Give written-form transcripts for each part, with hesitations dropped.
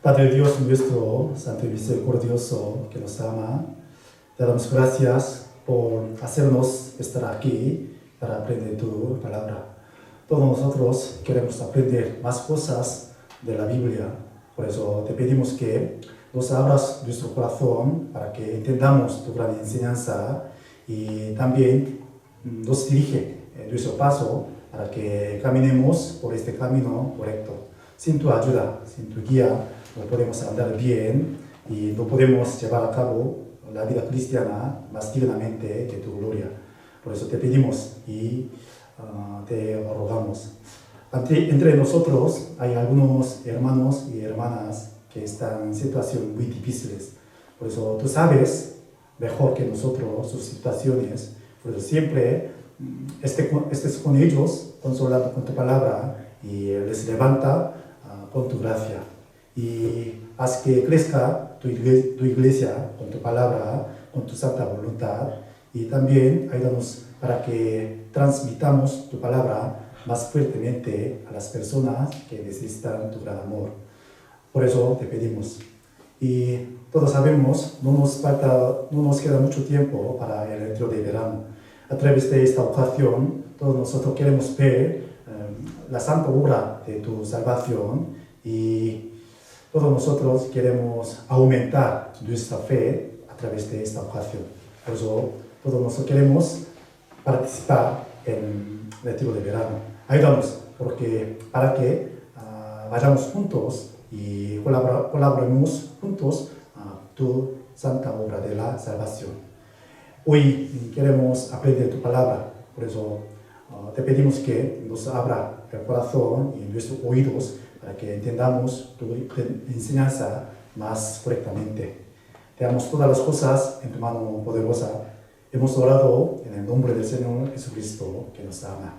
Padre Dios nuestro, santo y misericordioso, que nos ama, te damos gracias por hacernos estar aquí para aprender tu palabra. Todos nosotros queremos aprender más cosas de la Biblia, por eso te pedimos que nos abras nuestro corazón para que entendamos tu gran enseñanza y también nos dirige en nuestro paso para que caminemos por este camino correcto. Sin tu ayuda, sin tu guía, no podemos andar bien y no podemos llevar a cabo la vida cristiana más dignamente de tu gloria. Por eso te pedimos y te rogamos. Entre nosotros hay algunos hermanos y hermanas que están en situaciones muy difíciles. Por eso tú sabes mejor que nosotros sus situaciones. Por eso siempre estés con ellos, consolando con tu palabra y les levanta con tu gracia. Y haz que crezca tu iglesia con tu palabra, con tu santa voluntad. Y también ayúdanos para que transmitamos tu palabra más fuertemente a las personas que necesitan tu gran amor. Por eso te pedimos. Y todos sabemos, no nos queda mucho tiempo para el retiro de verano. A través de esta ocasión, todos nosotros queremos ver la santa obra de tu salvación y todos nosotros queremos aumentar nuestra fe a través de esta ocasión. Por eso todos nosotros queremos participar en el retiro de verano. Ayúdanos para que vayamos juntos y colaboremos juntos a tu santa obra de la salvación. Hoy queremos aprender tu palabra, por eso te pedimos que nos abra el corazón y nuestros oídos para que entendamos tu enseñanza más correctamente. Te damos todas las cosas en tu mano poderosa. Hemos orado en el nombre del Señor Jesucristo, que nos ama.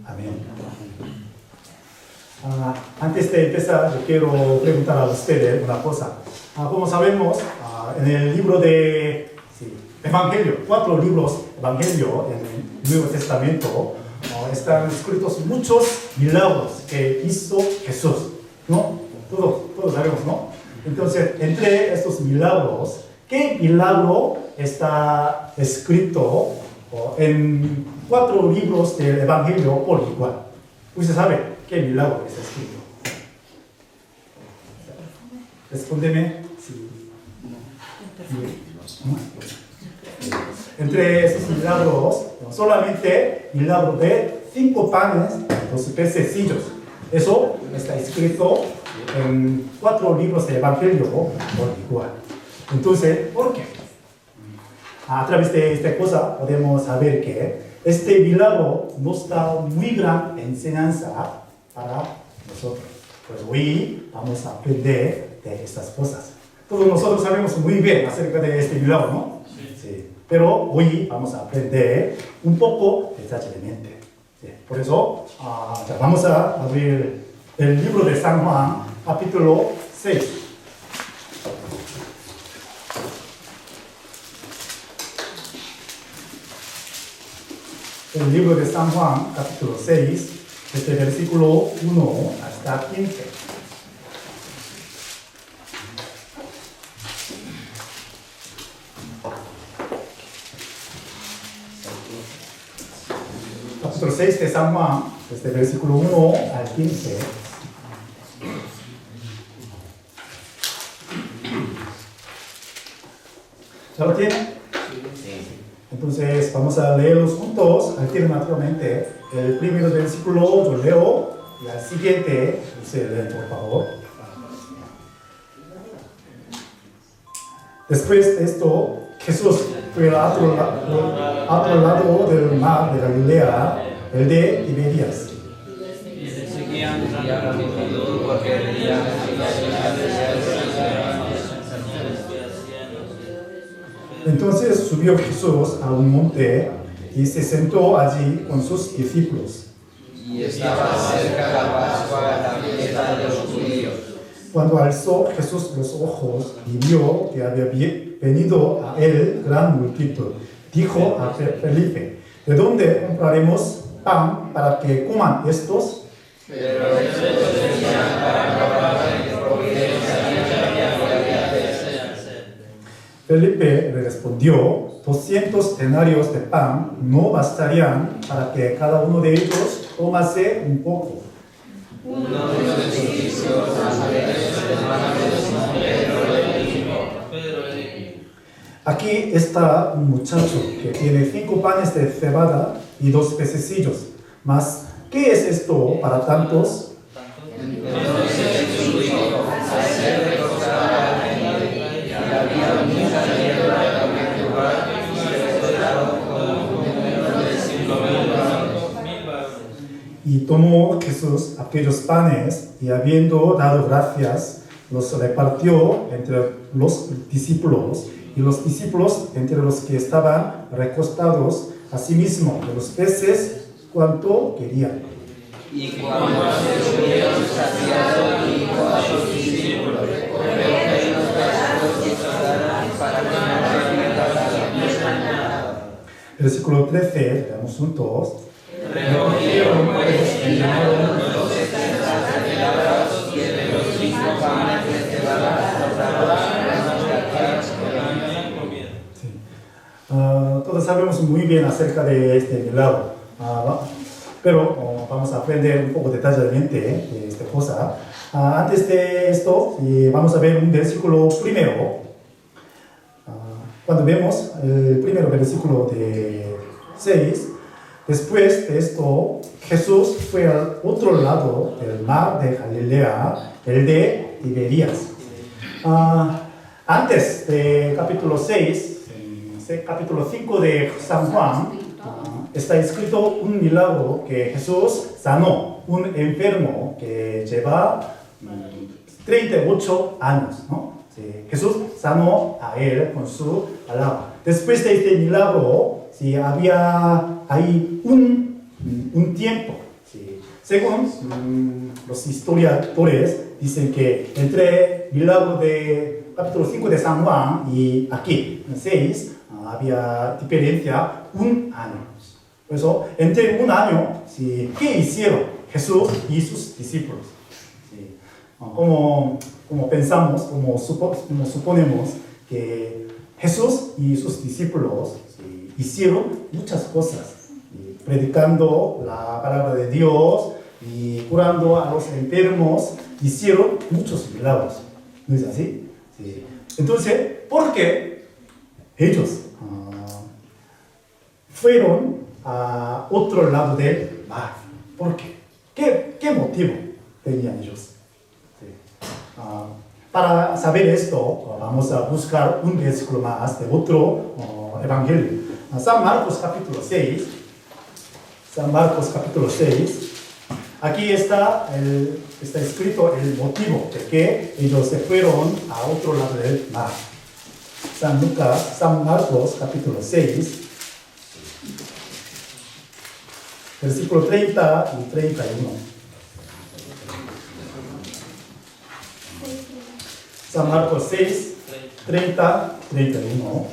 Amén. Antes de empezar, yo quiero preguntar a ustedes una cosa. Como sabemos, en el libro de Evangelio, 4 libros de Evangelio en el Nuevo Testamento, están escritos muchos milagros que hizo Jesús, ¿no? Todos sabemos, ¿no? Entonces, entre estos milagros, ¿qué milagro está escrito en 4 libros del Evangelio por igual? ¿Usted sabe qué milagro está escrito? Respóndeme. Sí. Entre estos milagros, solamente milagro de 5 panes y 2 pececillos. Eso está escrito en 4 libros de Evangelio por igual. Entonces, ¿por qué? A través de esta cosa podemos saber que este milagro nos da muy gran enseñanza para nosotros. Pues hoy vamos a aprender de estas cosas. Todos nosotros sabemos muy bien acerca de este milagro, ¿no? Sí. Pero hoy vamos a aprender un poco detalladamente. Sí. Por eso, vamos a abrir el libro de San Juan, capítulo 6. El libro de San Juan, capítulo 6, desde el versículo 1 hasta 15. Capítulo 6 de San Juan, desde el versículo 1 al 15. ¿Ya lo tienen? Entonces vamos a leerlos juntos alternativamente. El primer versículo yo leo y al siguiente ustedes leen, por favor. Después de esto, Jesús fue al otro lado del mar de Galilea, el de Tiberias. Entonces subió Jesús a un monte y se sentó allí con sus discípulos. Y estaba cerca la Pascua, la fiesta de los judíos. Cuando alzó Jesús los ojos y vio que había venido a él gran multitud, dijo a Felipe: ¿de dónde compraremos pan para que coman estos? Pero ellos decían: para probar la providencia Felipe le respondió, 200 denarios de pan no bastarían para que cada uno de ellos tomase un poco. Uno de los discípulos, Aquí está un muchacho que tiene 5 panes de cebada y 2 pececillos. Mas, ¿qué es esto para tantos? Y tomó Jesús aquellos panes y habiendo dado gracias, los repartió entre los discípulos y los discípulos entre los que estaban recostados, asimismo de los peces cuanto querían. y cuando se hubieron saciado, dijo a sus discípulos, recoge los pedazos que sobraron para que no pierda nada. Versículo 13, leamos juntos. Recogieron pues y llenaron los 70 cenagos y de los 5 panes de cebada sobraron las Sí. Todos sabemos muy bien acerca de este milagro, pero vamos a aprender un poco detalladamente de esta cosa. Antes de esto, vamos a ver un versículo primero. Cuando vemos el primer versículo de 6, después de esto, Jesús fue al otro lado del mar de Galilea, el de Tiberias. Antes de capítulo 6, capítulo 5 de San Juan, está escrito un milagro que Jesús sanó un enfermo que lleva 38 años, ¿no? Sí, Jesús sanó a él con su palabra. Después de este milagro, sí, había ahí un tiempo. Sí. Según los historiadores, dicen que entre el milagro de capítulo 5 de San Juan y aquí, en 6, había diferencia un año. Por eso, entre un año, sí, ¿qué hicieron Jesús y sus discípulos? Sí. Como pensamos, como suponemos que Jesús y sus discípulos sí, hicieron muchas cosas, sí, predicando la palabra de Dios y curando a los enfermos, hicieron muchos milagros. ¿No es así? Sí. Entonces, ¿por qué ellos fueron a otro lado del mar? ¿Por qué? ¿Qué motivo tenían ellos? Sí. Para saber esto, vamos a buscar un versículo más de otro evangelio. San Marcos capítulo 6. San Marcos capítulo 6. Aquí está escrito el motivo de que ellos se fueron a otro lado del mar. San Marcos capítulo 6. Versículo 30 y 31. San Marcos 6, 30, 31.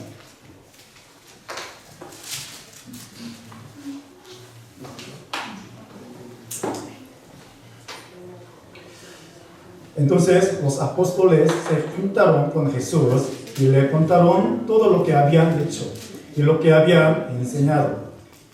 Entonces los apóstoles se juntaron con Jesús y le contaron todo lo que habían hecho y lo que habían enseñado.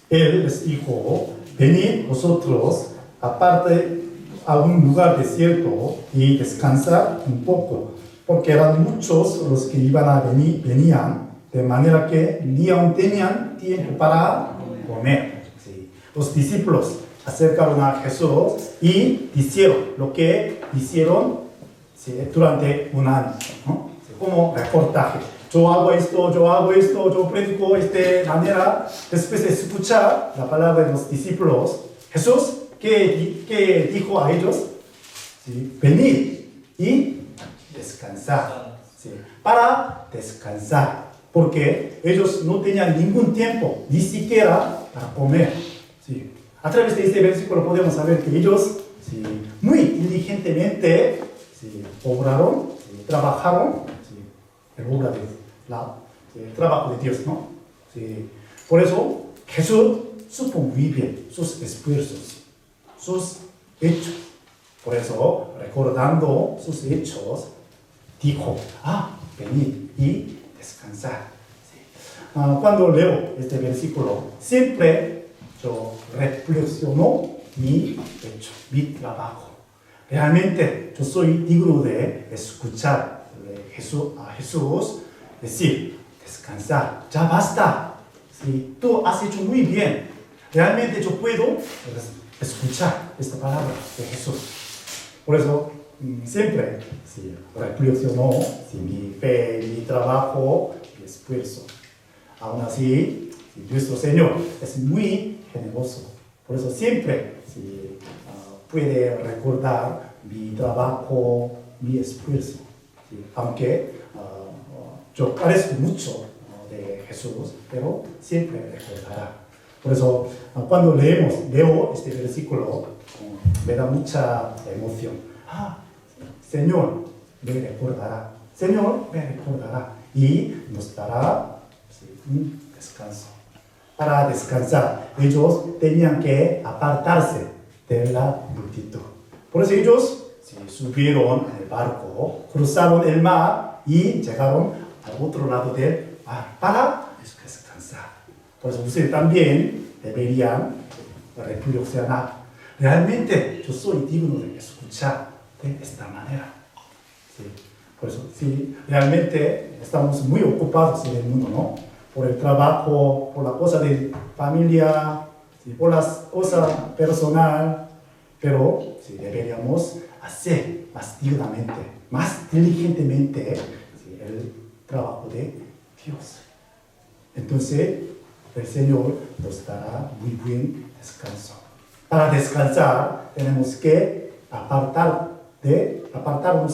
Él les dijo: venid vosotros aparte a un lugar desierto y descansad un poco, porque eran muchos los que venían, de manera que ni aún tenían tiempo para comer. Sí. Los discípulos acercaron a Jesús y hicieron lo que hicieron, sí, durante un año, ¿no? Sí, como reportaje. Yo hago esto, yo predico de esta manera. Después de escuchar la palabra de los discípulos, Jesús, ¿qué dijo a ellos? Sí, venid y descansar. Sí, para descansar. Porque ellos no tenían ningún tiempo, ni siquiera para comer. Sí. A través de este versículo podemos saber que ellos, sí, muy diligentemente, sí, obraron, sí, trabajaron, sí, en obra el trabajo de Dios, ¿no? Sí. Por eso Jesús supo muy bien sus esfuerzos, sus hechos. Por eso, recordando sus hechos, dijo: venid y descansar. ¿Sí? Cuando leo este versículo, siempre yo reflexiono mi hecho, mi trabajo. Realmente yo soy digno de escuchar a Jesús decir, descansar, ya basta. ¿Sí? Tú has hecho muy bien. Realmente yo puedo escuchar esta palabra de Jesús. Por eso siempre reflexiono mi fe, mi trabajo, mi esfuerzo. Aún así, nuestro Señor es muy generoso. Por eso siempre puede recordar mi trabajo, mi esfuerzo. ¿Sí? Aunque yo carezco mucho de Jesús, pero siempre recordará. Por eso cuando leo este versículo, me da mucha emoción. Señor me recordará. Señor me recordará. Y nos dará un descanso. Para descansar, ellos tenían que apartarse de la multitud. Por eso ellos subieron al barco, cruzaron el mar y llegaron al otro lado del mar para descansar. Por eso ustedes también deberían reflexionar. Realmente yo soy digno de escuchar de esta manera. ¿Sí? Por eso, realmente estamos muy ocupados en el mundo, ¿no? Por el trabajo, por la cosa de familia, por las cosas personal, pero deberíamos hacer más dignamente, más diligentemente el trabajo de Dios. Entonces, el Señor nos dará muy buen descanso. Para descansar, tenemos que apartarnos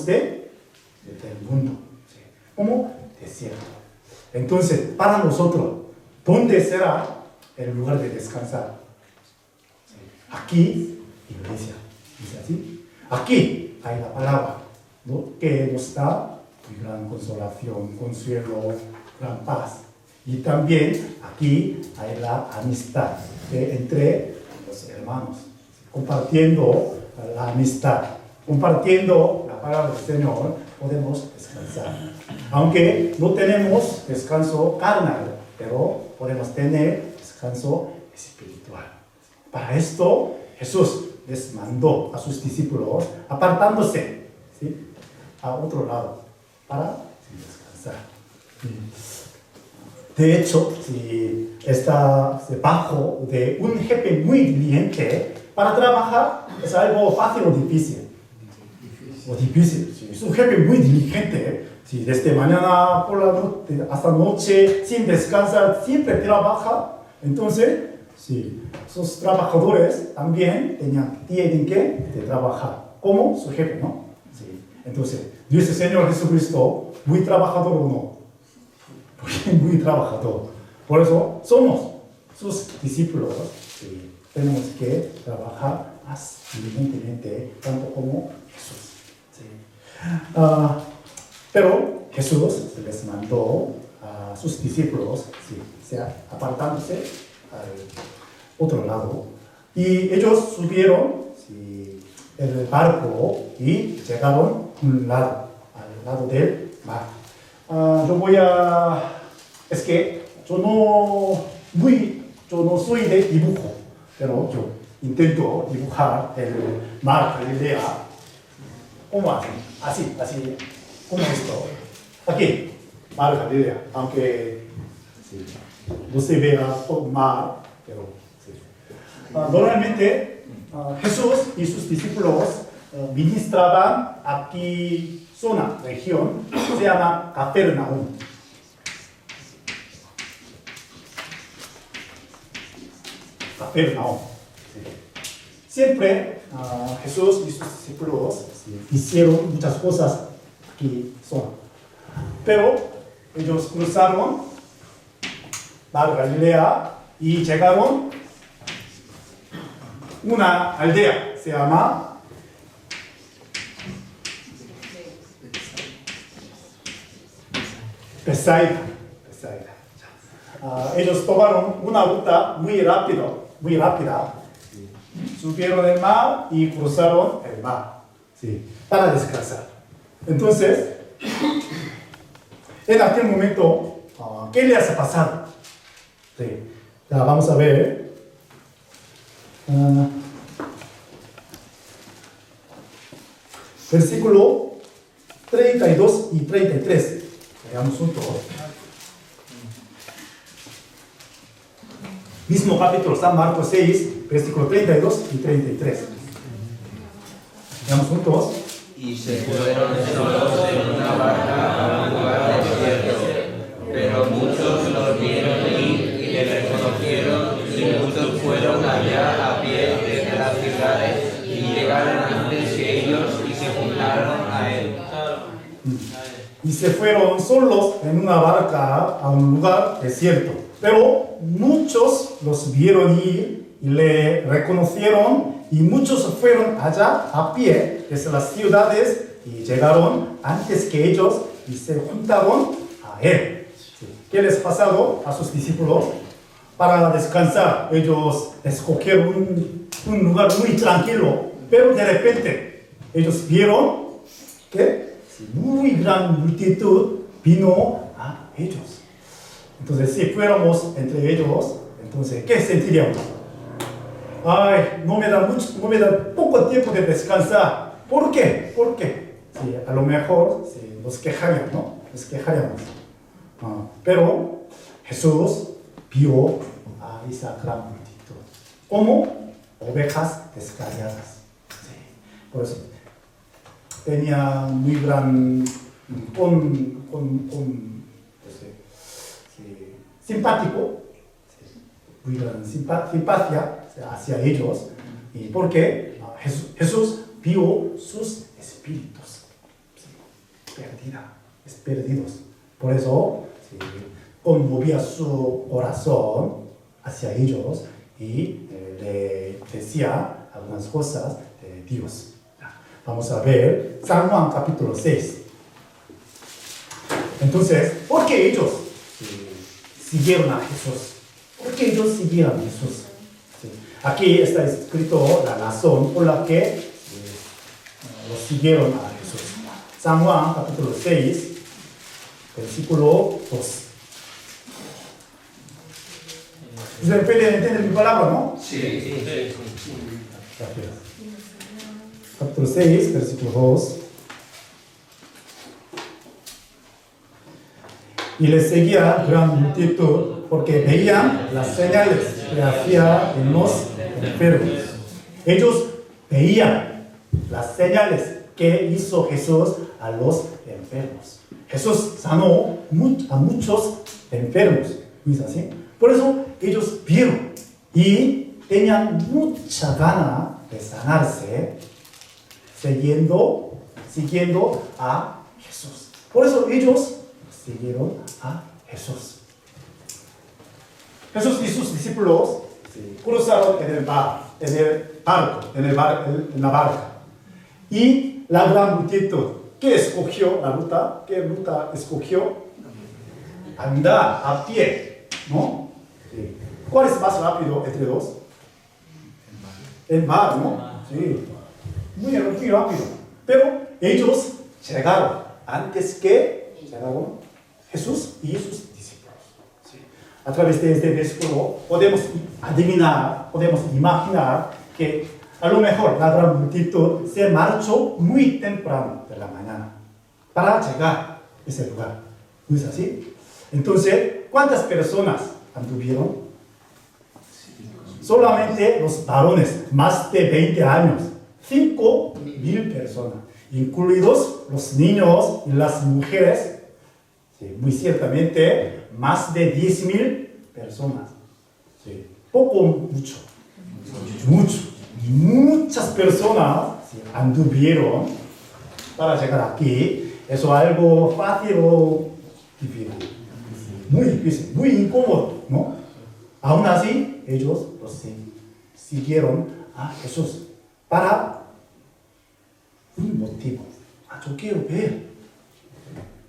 del mundo, como desierto. Entonces, para nosotros, ¿dónde será el lugar de descansar? Aquí, iglesia. ¿Dice así? Aquí hay la palabra, ¿no? Que nos da muy gran consolación, consuelo, gran paz. Y también aquí hay la amistad entre los hermanos, compartiendo la amistad, compartiendo la palabra del Señor, podemos descansar. Aunque no tenemos descanso carnal, pero podemos tener descanso espiritual. Para esto, Jesús les mandó a sus discípulos apartándose, ¿sí?, a otro lado para descansar. De hecho, si está debajo de un jefe muy diligente, para trabajar es algo fácil o difícil. Si es un jefe muy diligente, si desde mañana por la noche hasta noche sin descansar siempre trabaja, entonces sus trabajadores también tienen que trabajar como su jefe, ¿no? Sí. Entonces, nuestro Señor Jesucristo, muy trabajador o no, muy trabajador. Por eso somos sus discípulos. Sí. Tenemos que trabajar más diligentemente, tanto como Jesús. Sí. Pero Jesús les mandó a sus discípulos, apartándose al otro lado, y ellos subieron el barco y llegaron al lado del mar. Es que yo no soy de dibujo, pero yo intento dibujar el mar Galilea. ¿Cómo hacen? Así, como esto. Aquí, mar Galilea, aunque no se vea todo mar, pero normalmente Jesús y sus discípulos ministraban aquí, región, se llama Capernaum. Siempre Jesús y sus discípulos hicieron muchas cosas aquí, pero ellos cruzaron Mar Galilea y llegaron a una aldea, se llama Bethsaida. Ellos tomaron una ruta muy rápida, subieron el mar y cruzaron el mar, para descansar. Entonces, en aquel momento, ¿qué les ha pasado? Sí. Ya, vamos a ver. Versículo 32 y 33. Veamos juntos. Mismo capítulo, San Marcos 6, versículo 32 y 33. Veamos juntos. Y se fueron solos en una barca a un lugar desierto, pero muchos los vieron ir y le reconocieron, y muchos fueron allá a pie desde las ciudades y llegaron antes que ellos y se juntaron a él. Y se fueron solos en una barca a un lugar desierto. Pero muchos los vieron ir y le reconocieron, y muchos fueron allá a pie desde las ciudades y llegaron antes que ellos y se juntaron a él. ¿Qué les ha pasado a sus discípulos? Para descansar, ellos escogieron un lugar muy tranquilo, pero de repente ellos vieron que muy gran multitud vino a ellos. Entonces, si fuéramos entre ellos, entonces, ¿qué sentiríamos? Ay, no me da poco tiempo de descansar. ¿Por qué? Porque sí, a lo mejor sí, nos quejaríamos, ¿no? Nos quejaríamos. Pero Jesús vio a esa gran multitud como ovejas descarriadas. Sí. Por eso tenía muy gran simpático, muy gran simpatía hacia ellos, y porque Jesús vio sus espíritus perdidos. Por eso conmovía su corazón hacia ellos y le decía algunas cosas de Dios. Vamos a ver San Juan capítulo 6. Entonces, ¿por qué ellos siguieron a Jesús? ¿Por qué ellos siguieron a Jesús? Sí. Aquí está escrito la razón por la que los siguieron a Jesús. San Juan capítulo 6, versículo 2. ¿Ustedes pueden entender mi palabra, no? Sí. Gracias. Capítulo 6, versículo 2. Y les seguía gran multitud porque veían las señales que hacía en los enfermos. Ellos veían las señales que hizo Jesús a los enfermos. Jesús sanó a muchos enfermos. ¿No es así? Por eso ellos vieron y tenían mucha gana de sanarse siguiendo a Jesús. Por eso ellos siguieron a Jesús. Jesús y sus discípulos cruzaron en la barca. Y la gran multitud, ¿qué escogió la ruta? ¿Qué ruta escogió? Andar a pie, ¿no? Sí. ¿Cuál es más rápido entre dos? El mar, ¿no? Sí. Muy rápido. Pero ellos llegaron antes que llegaron Jesús y sus discípulos. Sí. A través de este versículo podemos adivinar, podemos imaginar que a lo mejor la gran multitud se marchó muy temprano de la mañana para llegar a ese lugar. ¿No es así? Entonces, ¿cuántas personas anduvieron? Solamente los varones, más de 20 años, 5,000 personas, incluidos los niños y las mujeres. Sí, muy ciertamente, más de 10,000 personas. Sí, poco, mucho. Muchas personas anduvieron para llegar aquí. ¿Eso es algo fácil o difícil? Muy difícil, muy incómodo, ¿no? Aún así, ellos siguieron a Jesús para un motivo. Yo quiero ver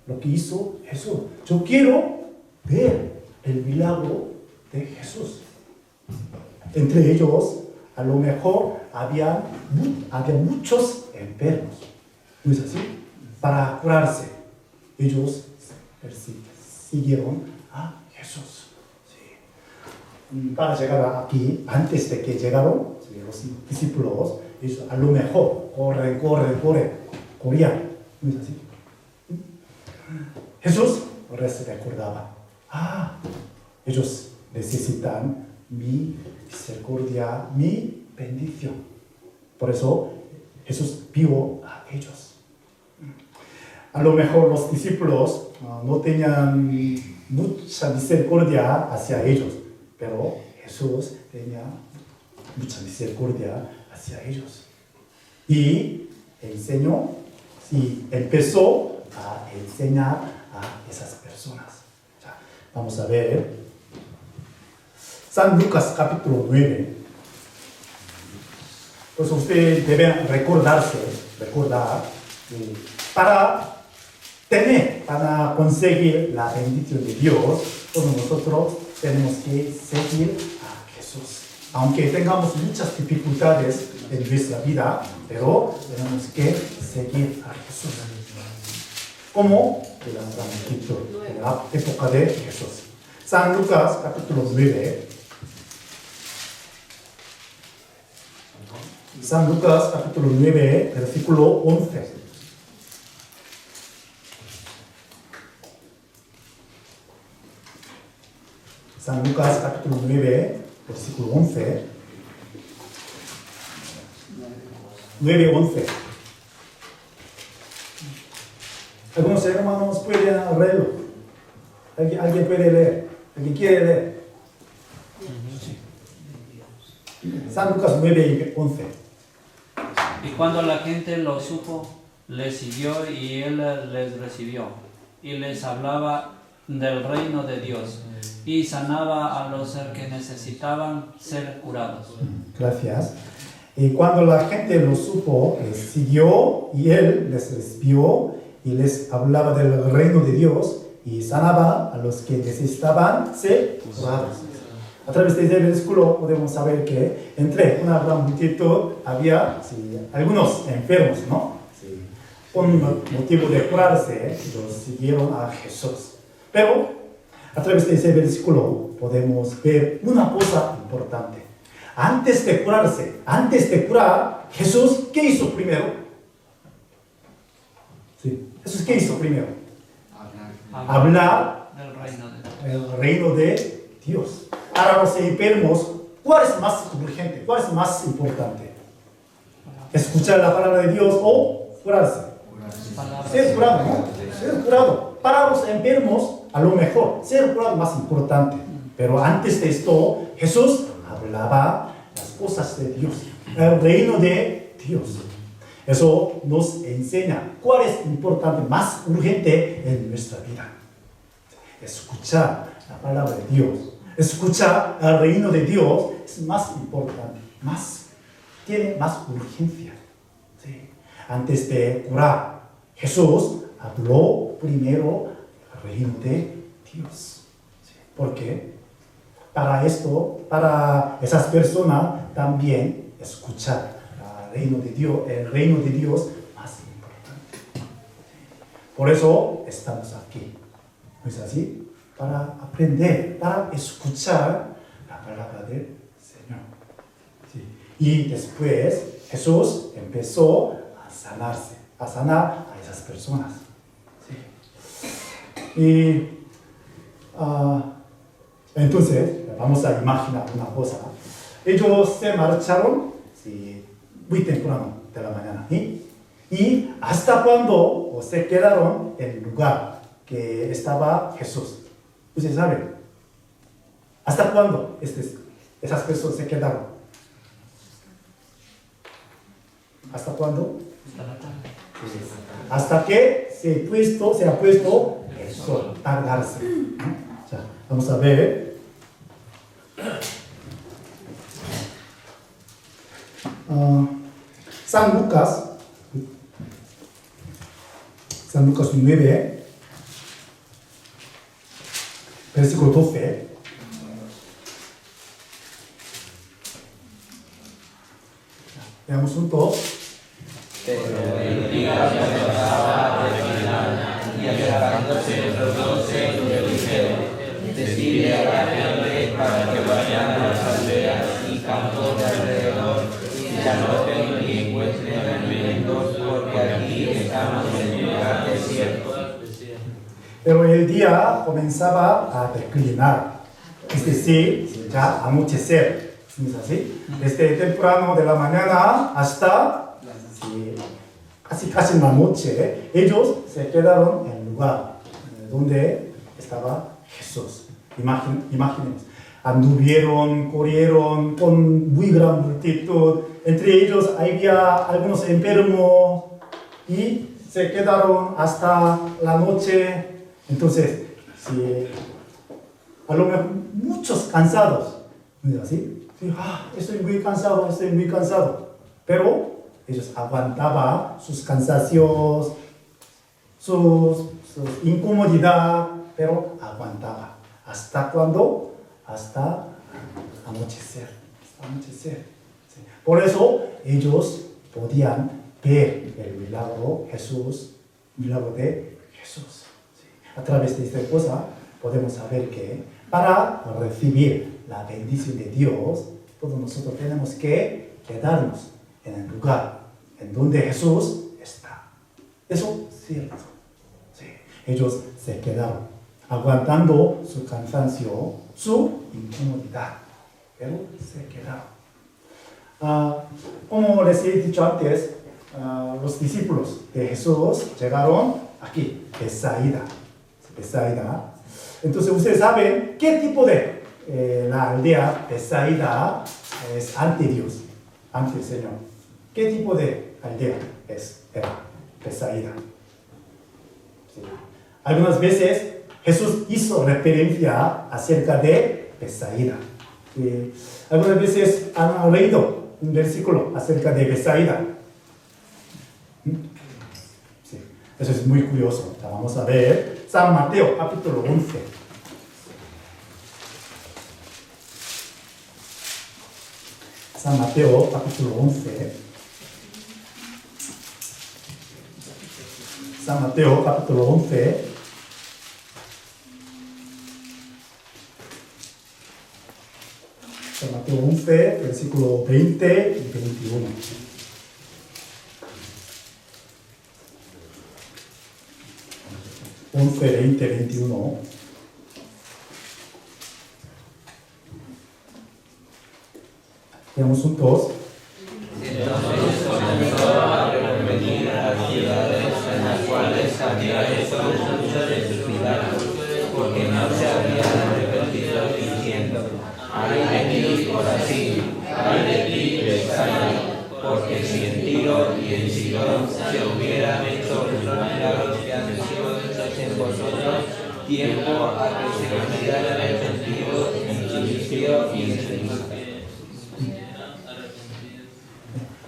lo que hizo Jesús. Yo quiero ver el milagro de Jesús. Entre ellos, a lo mejor había muchos enfermos. ¿No es así? Para curarse, ellos siguieron a Jesús. Sí. Para llegar aquí, antes de que llegaron los discípulos, ellos a lo mejor corren, corrían. ¿No es así? Jesús les recordaba, ellos necesitan mi misericordia, mi bendición. Por eso Jesús vio a ellos. A lo mejor los discípulos no tenían mucha misericordia hacia ellos, pero Jesús tenía mucha misericordia hacia ellos. Y empezó a enseñar a esas personas. Vamos a ver San Lucas capítulo 9. Pues ustedes deben recordar para conseguir la bendición de Dios, todos nosotros tenemos que seguir a Jesús. Aunque tengamos muchas dificultades en nuestra vida, pero tenemos que seguir a Jesús. Como en la época de Jesús. San Lucas capítulo 9. San Lucas capítulo 9, versículo 11. San Lucas capítulo 9, versículo 11. 9:11. Algunos hermanos pueden leerlo. ¿Alguien puede leer? ¿Alguien quiere leer? San Lucas 9:11. Y cuando la gente lo supo, le siguió y él les recibió. Y les hablaba del reino de Dios. Y sanaba a los que necesitaban ser curados. Gracias. Y cuando la gente lo supo, les siguió y él les recibió y les hablaba del reino de Dios y sanaba a los que necesitaban ser curados. A través de este versículo podemos saber que entre una gran multitud había algunos enfermos, ¿no? Sí. Con motivo de curarse, los siguieron a Jesús. Pero a través de ese versículo podemos ver una cosa importante. Antes de curar, Jesús, ¿qué hizo primero? Sí. Jesús, ¿qué hizo primero? Hablar del reino de Dios. Para los enfermos, ¿cuál es más urgente? ¿Cuál es más importante? ¿Escuchar la palabra de Dios o curarse? Ser curado, ¿no? Ser curado. Para los enfermos, a lo mejor, ser curado es más importante. Pero antes de esto, Jesús hablaba las cosas de Dios, el reino de Dios. Eso nos enseña cuál es importante, más urgente en nuestra vida. Escuchar la palabra de Dios, escuchar el reino de Dios es más importante, tiene más urgencia. ¿Sí? Antes de curar, Jesús habló primero del reino de Dios. ¿Sí? ¿Por qué? Para esas personas también escuchar el reino de Dios más importante. Por eso estamos aquí. ¿No es así? Para aprender, para escuchar la palabra del Señor. ¿Sí? Y después Jesús empezó a sanar a esas personas. ¿Sí? Y entonces, vamos a imaginar una cosa. Ellos se marcharon muy temprano de la mañana. ¿Y hasta cuándo se quedaron en el lugar que estaba Jesús? ¿Ustedes saben? ¿Hasta cuándo esas personas se quedaron? ¿Hasta cuándo? Hasta que se ha puesto el sol, tardarse. Vamos a ver. San Lucas 9, versículo 12. Veamos juntos. Pero el día se pasaba de mañana y acercándose los dos se anoten y encuentren alimentos, porque aquí estamos en lugar desierto. Pero el día comenzaba a declinar, es decir, ya anochecer. ¿Es así? Desde temprano de la mañana hasta casi la noche, ellos se quedaron en el lugar donde estaba Jesús. Imaginemos, anduvieron, corrieron con muy gran multitud. Entre ellos había algunos enfermos y se quedaron hasta la noche. Entonces, a lo mejor muchos cansados, ¿no es así? Estoy muy cansado. Pero ellos aguantaban sus cansacios, su incomodidad, pero aguantaban. ¿Hasta cuándo? Hasta anochecer. Sí. Por eso ellos podían ver el milagro de Jesús. Sí. A través de esta cosa podemos saber que para recibir la bendición de Dios, todos nosotros tenemos que quedarnos en el lugar en donde Jesús está. Eso es cierto. Sí. Ellos se quedaron, aguantando su cansancio, su incomodidad, pero se quedaron. Como les he dicho antes, los discípulos de Jesús llegaron aquí, Betsaida. Entonces ustedes saben qué tipo de la aldea Betsaida es ante Dios, ante el Señor. ¿Qué tipo de aldea era Betsaida? Sí. Algunas veces Jesús hizo referencia acerca de Betsaida. Sí. Algunas veces han leído un versículo acerca de Betsaida. Sí. Eso es muy curioso. Vamos a ver San Mateo capítulo 11. San Mateo capítulo 11. San Mateo capítulo 11. San Mateo 11, versículo 20 y 21. Once, 20, 21. Veamos juntos. Entonces comenzó a revenir a las ciudades en las cuales había hecho muchos de sus milagros, porque no se habían arrepentido diciendo: ay de ti, Corazín, ay de ti, Betsaida, porque si en Tiro y en Sidón se hubieran hecho los milagros que han sido hechos en vosotros, tiempo a que se hubieran arrepentido en Cilicio y en Cilicia.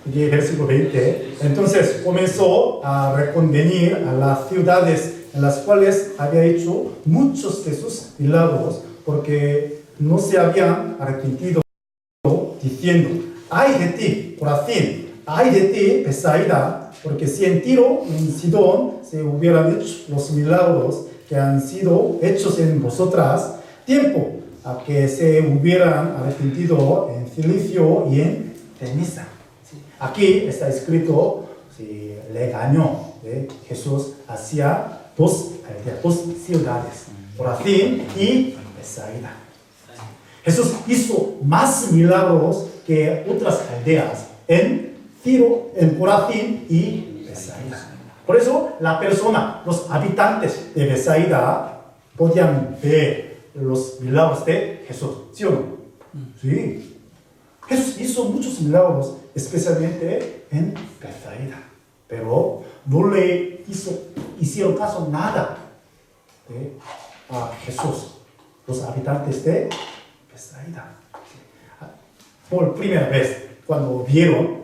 Y versículo 20. Entonces comenzó a reconvenir a las ciudades en las cuales había hecho muchos de sus milagros, porque no se habían arrepentido, diciendo: ay de ti, Corazín, ay de ti, Betsaida, porque si en Tiro y en Sidón se hubieran hecho los milagros que han sido hechos en vosotras, tiempo a que se hubieran arrepentido en Cilicio y en Ceniza. Aquí está escrito, le engañó Jesús hacia dos ciudades, Corazín y Betsaida. Jesús hizo más milagros que otras aldeas en Tiro, en Corazín y Betsaida. Por eso los habitantes de Betsaida podían ver los milagros de Jesús, ¿sí o no? Sí. Jesús hizo muchos milagros, especialmente en Betsaida, pero no le hicieron caso nada a Jesús, los habitantes de Betsaida. Por primera vez, cuando vieron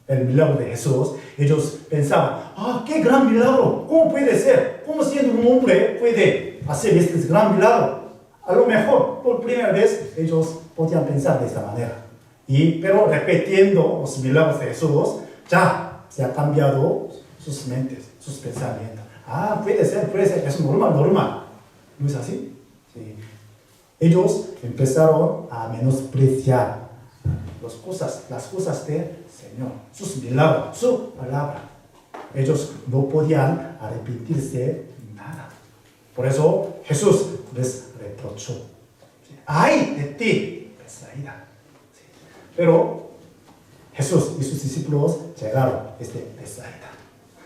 el milagro de Jesús, ellos pensaban: ¡qué gran milagro! ¿Cómo puede ser? ¿Cómo siendo un hombre puede hacer este gran milagro? A lo mejor, por primera vez, ellos podían pensar de esta manera. Pero repitiendo los milagros de Jesús, ya se ha cambiado sus mentes, sus pensamientos. Puede ser, es normal. ¿No es así? Sí. Ellos empezaron a menospreciar las cosas del Señor, sus milagros, su palabra. Ellos no podían arrepentirse nada. Por eso Jesús les reprochó. ¡Ay de ti, Betsaida! Pero Jesús y sus discípulos llegaron desde Betsaida.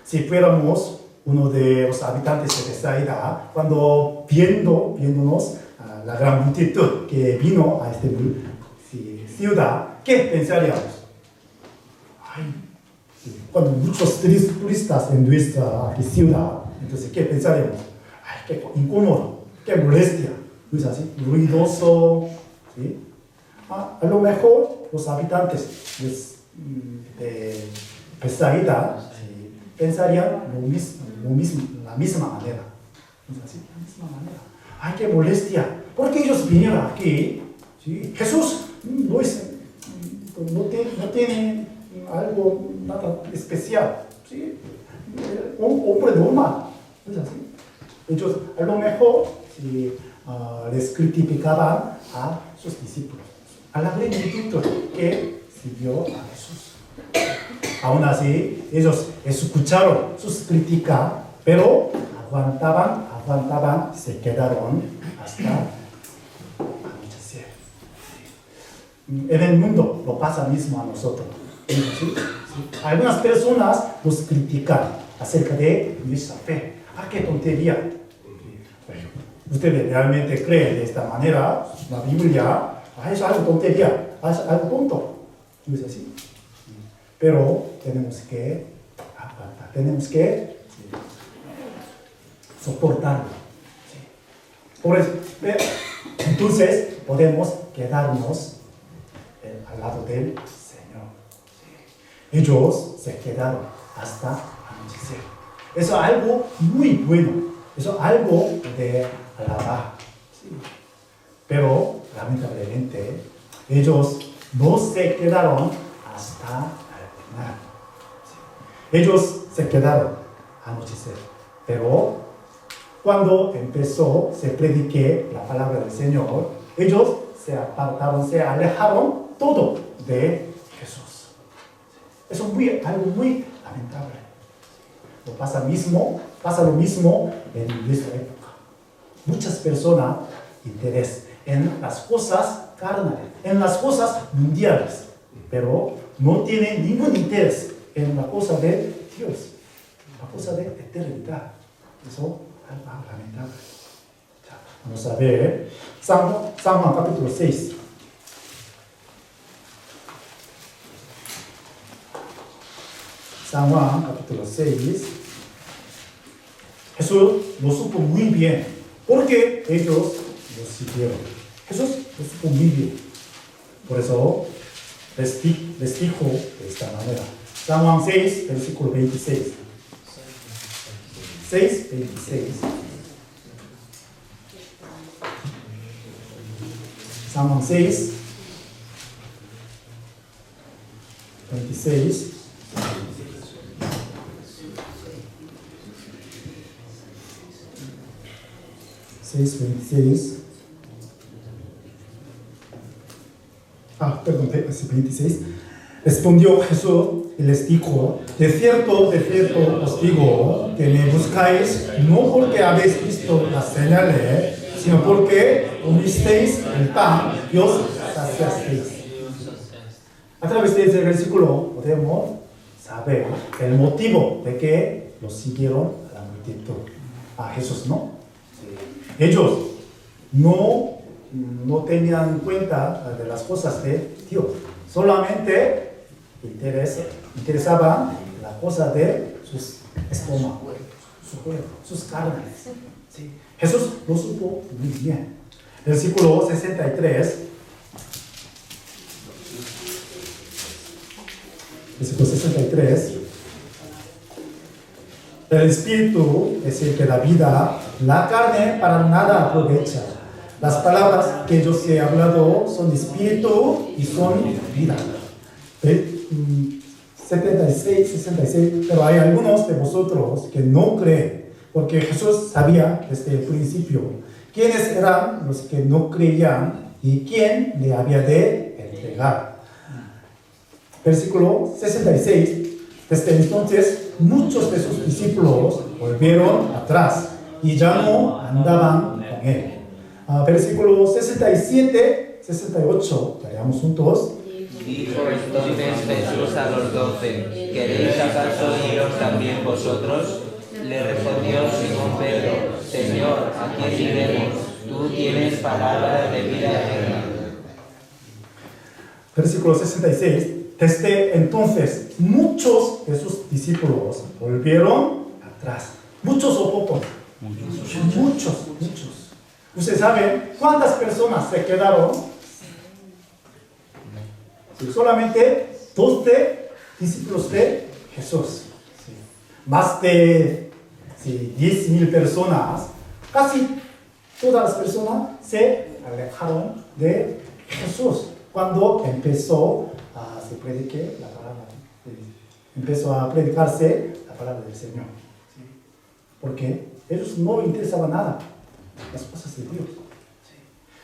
Si fuéramos uno de los habitantes de Betsaida, cuando viéndonos a la gran multitud que vino a esta ciudad, ¿qué pensaríamos? Ay, cuando muchos turistas en nuestra ciudad, entonces, ¿qué pensaríamos? Ay, qué incómodo, qué molestia, ¿no es así? Ruidoso, ¿sí? A lo mejor los habitantes de Betsaida pensarían la misma manera. ¿No es así? La misma manera. ¡Ay, qué molestia! ¿Por qué ellos vinieron aquí? ¿Sí? Jesús no tiene algo nada especial. ¿Sí? Un hombre normal. ¿No es así? Ellos a lo mejor les criticaban a sus discípulos, a la multitud que siguió a Jesús. Aún así, ellos escucharon sus críticas, pero aguantaban, se quedaron hasta anochecer. En el mundo lo pasa mismo a nosotros. ¿Sí? ¿Sí? Algunas personas nos critican acerca de nuestra fe. ¡Ah, qué tontería! Ustedes realmente creen de esta manera, la Biblia, es algo tontería, es algo tonto. ¿No es así? Pero tenemos que aguantar, tenemos que soportarlo. Por eso, entonces podemos quedarnos al lado del Señor. Ellos se quedaron hasta anochecer. Eso es algo muy bueno, eso es algo de alabar. Pero lamentablemente ellos no se quedaron hasta ellos se quedaron a anochecer, pero cuando se predique la palabra del Señor, ellos se apartaron, se alejaron todo de Jesús. Eso es algo muy lamentable. Pasa lo mismo en nuestra época. Muchas personas interesan en las cosas carnales, en las cosas mundiales, pero no tiene ningún interés en la cosa de Dios, la cosa de eternidad. Eso es algo lamentable. Vamos a ver San Juan capítulo 6. San Juan capítulo 6. Jesús lo supo muy bien, porque ellos lo siguieron. Jesús lo supo muy bien. Por eso les dijo de esta manera. San Juan 6, versículo 26. 6, 26. San Juan 6, 26. Perdón, 26. Respondió Jesús y les dijo: de cierto os digo que me buscáis no porque habéis visto las señales, sino porque comisteis el pan y os saciasteis. A través de ese versículo podemos saber el motivo de que los siguieron a la multitud, a Jesús, ¿no? Ellos no tenían cuenta de las cosas de Dios, solamente interesaban la cosa de sus estómagos, su cuerpo, sus carnes. ¿Sí? Jesús lo supo muy bien. Versículo 63. Versículo 63. El espíritu es el que da vida, la carne para nada aprovecha. Las palabras que yo os he hablado son espíritu y son vida. 76, 66. Pero hay algunos de vosotros que no creen, porque Jesús sabía desde el principio quiénes eran los que no creían y quién le había de entregar. Versículo 66. Desde entonces, muchos de sus discípulos volvieron atrás y ya no andaban con él. Versículo 67, 68, leamos juntos. Dijo entonces Jesús a los 12: ¿Queréis acaso iros también vosotros? Le respondió Simón Pedro: Señor, ¿a quién iremos? Tú tienes palabras de vida eterna. Versículo 66. Desde entonces, muchos de sus discípulos volvieron atrás. ¿Muchos o pocos? Muchos. ¿Ustedes saben cuántas personas se quedaron? Sí, solamente 12 discípulos de Jesús. Sí. Más de 10,000 personas, casi todas las personas se alejaron de Jesús cuando empezó a predicarse la palabra del Señor. ¿Sí? Porque ellos no interesaba nada las cosas de Dios. ¿Sí?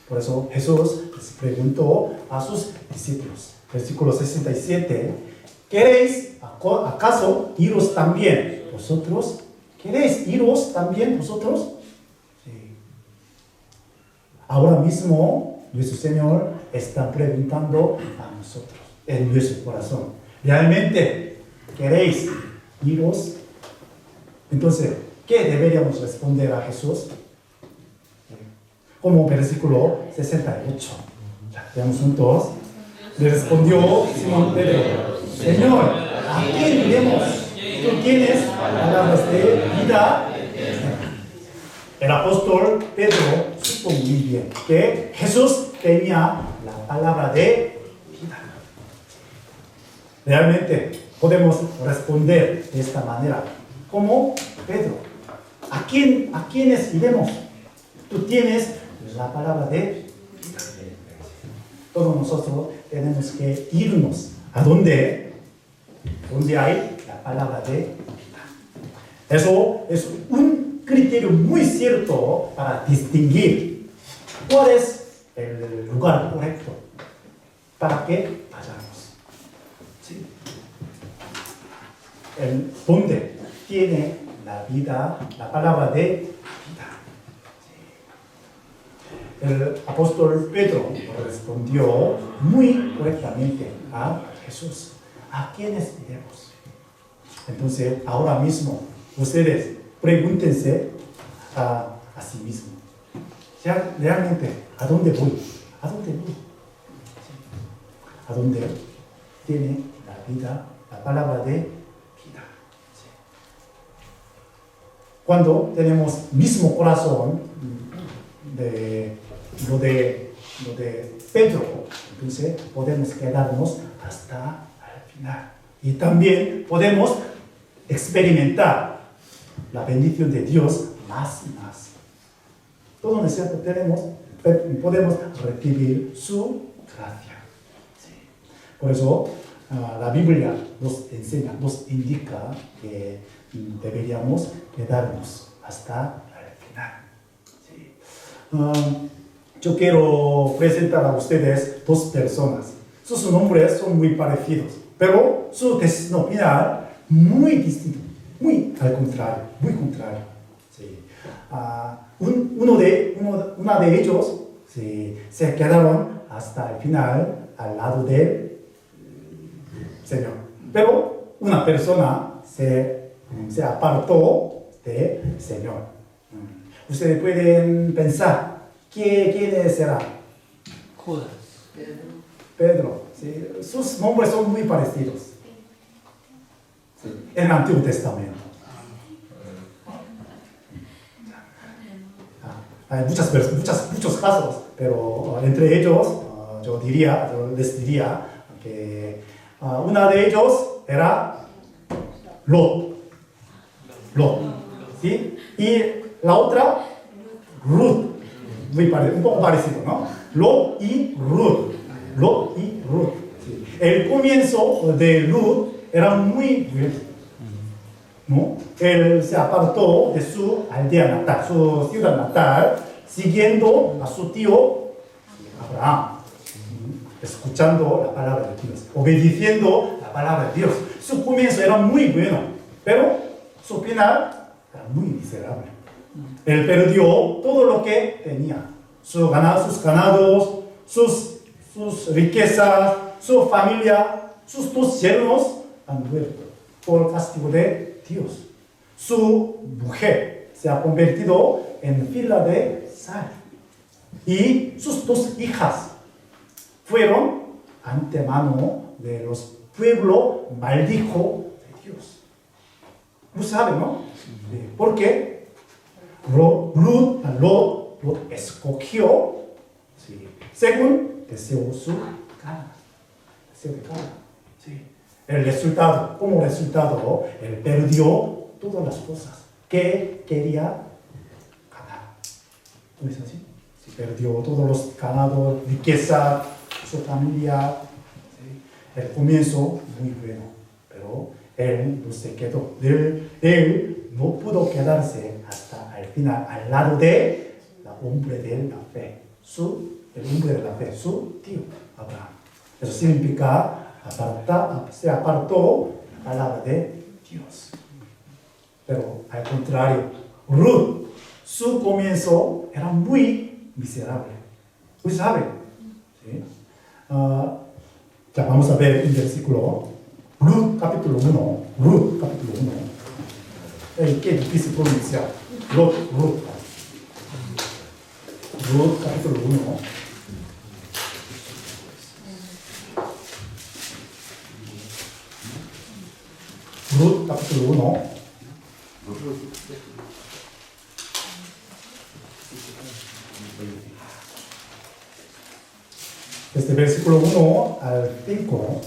Por eso Jesús les preguntó a sus discípulos. Versículo 67. ¿Queréis acaso iros también vosotros? ¿Queréis iros también vosotros? Sí. Ahora mismo nuestro Señor está preguntando a nosotros en nuestro corazón: ¿realmente queréis iros? Entonces, ¿qué deberíamos responder a Jesús? Como versículo 68. Veamos juntos. Le respondió Simón Pedro: Señor, ¿a quién iremos? Tú tienes palabras de vida. El apóstol Pedro supo muy bien que Jesús tenía la palabra de vida. Realmente podemos responder de esta manera, como Pedro: ¿a quiénes iremos? Tú tienes la palabra de vida. Todos nosotros tenemos que irnos a donde hay la palabra de vida. Eso es un criterio muy cierto para distinguir cuál es el lugar correcto para que vayamos. ¿Sí? Donde tiene la vida, la palabra de vida. El apóstol Pedro respondió muy correctamente a Jesús: ¿a quiénes iremos? Entonces, ahora mismo, ustedes pregúntense a sí mismos: ¿realmente a dónde voy? ¿A dónde voy? ¿A dónde tiene la vida, la palabra de vida? Cuando tenemos mismo corazón de lo de Pedro, entonces podemos quedarnos hasta el final. Y también podemos experimentar la bendición de Dios más y más. Todo nosotros podemos recibir su gracia. Sí. Por eso la Biblia nos enseña, nos indica que deberíamos quedarnos hasta el final. Sí. Yo quiero presentar a ustedes dos personas. Sus nombres son muy parecidos, pero su destino final muy distinto, muy al contrario, muy contrario. Sí. Una de ellos se quedaron hasta el final al lado del Señor, pero una persona se apartó del Señor. Ustedes pueden pensar: ¿quién será? Judas. Pedro. ¿Sí? Sus nombres son muy parecidos. Sí. En el Antiguo Testamento. Hay muchos casos, pero entre ellos yo les diría que una de ellos era Lot. ¿Sí? Y la otra, Ruth. Un poco parecido, ¿no? Lot y Ruth. Sí. El comienzo de Ruth era muy bien, ¿no? Él se apartó de su aldea natal, su ciudad natal, siguiendo a su tío Abraham. escuchando la palabra de Dios, obedeciendo la palabra de Dios. Su comienzo era muy bueno, pero su final era muy miserable. Él perdió todo lo que tenía, sus ganados, sus riquezas, su familia, sus 2 yernos han muerto por castigo de Dios. Su mujer se ha convertido en fila de sal y sus 2 hijas fueron antemano de los pueblos maldijo de Dios. Lo saben, ¿no? Porque Lot escogió según deseo su cara. Deseo de cara. El resultado, como resultado, él perdió todas las cosas que quería ganar. ¿No es así? Perdió todos los ganados, riqueza, su familia. El comienzo muy bueno, pero él no se quedó. Él no pudo quedarse hasta el final al lado de la hombre de la fe, el hombre de la fe, su tío Abraham. Eso significa se apartó la palabra de Dios. Pero al contrario, Ruth, su comienzo era muy miserable. ¿Usted sabe? ¿Sí? Ya vamos a ver el versículo. Ruth capítulo 1. Qué difícil pronunciar. Ruth capítulo 1. Ruth capítulo 1. Desde versículo 1 al 5.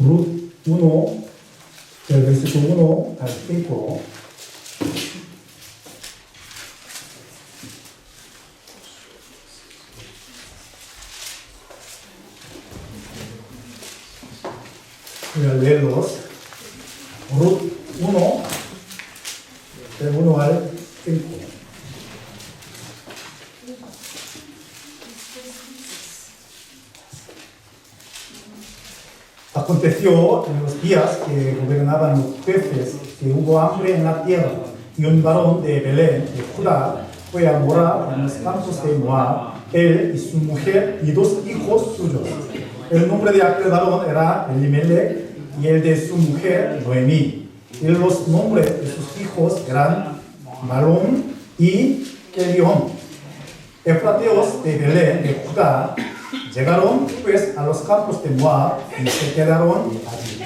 Ruth 1, del versículo 1 al 5. Voy a leerlos. Ruth 1, del 1 al 5. Aconteció en los días que gobernaban los jueces que hubo hambre en la tierra, y un varón de Belén, de Judá, fue a morar en los campos de Moab, él y su mujer y 2 hijos suyos. El nombre de aquel varón era Elimelech y el de su mujer Noemí. Y los nombres de sus hijos eran Malón y Kelión. Efrateos de Belén, de Judá, llegaron pues a los campos de Moab y se quedaron allí.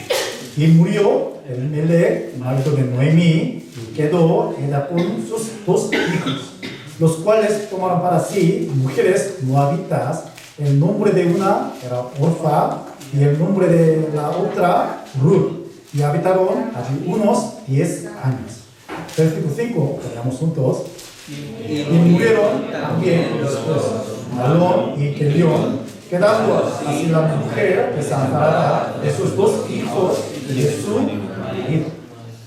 Y murió Elimelech, marido de Noemí, y quedó ella con sus 2 hijos, los cuales tomaron para sí mujeres moabitas. El nombre de una era Orfa y el nombre de la otra Ruth, y habitaron allí unos 10 años. Versículo 5, leamos juntos. Y murieron también los 2, Malón y Kelión, quedando así la mujer desamparada de sus 2 hijos y de su marido.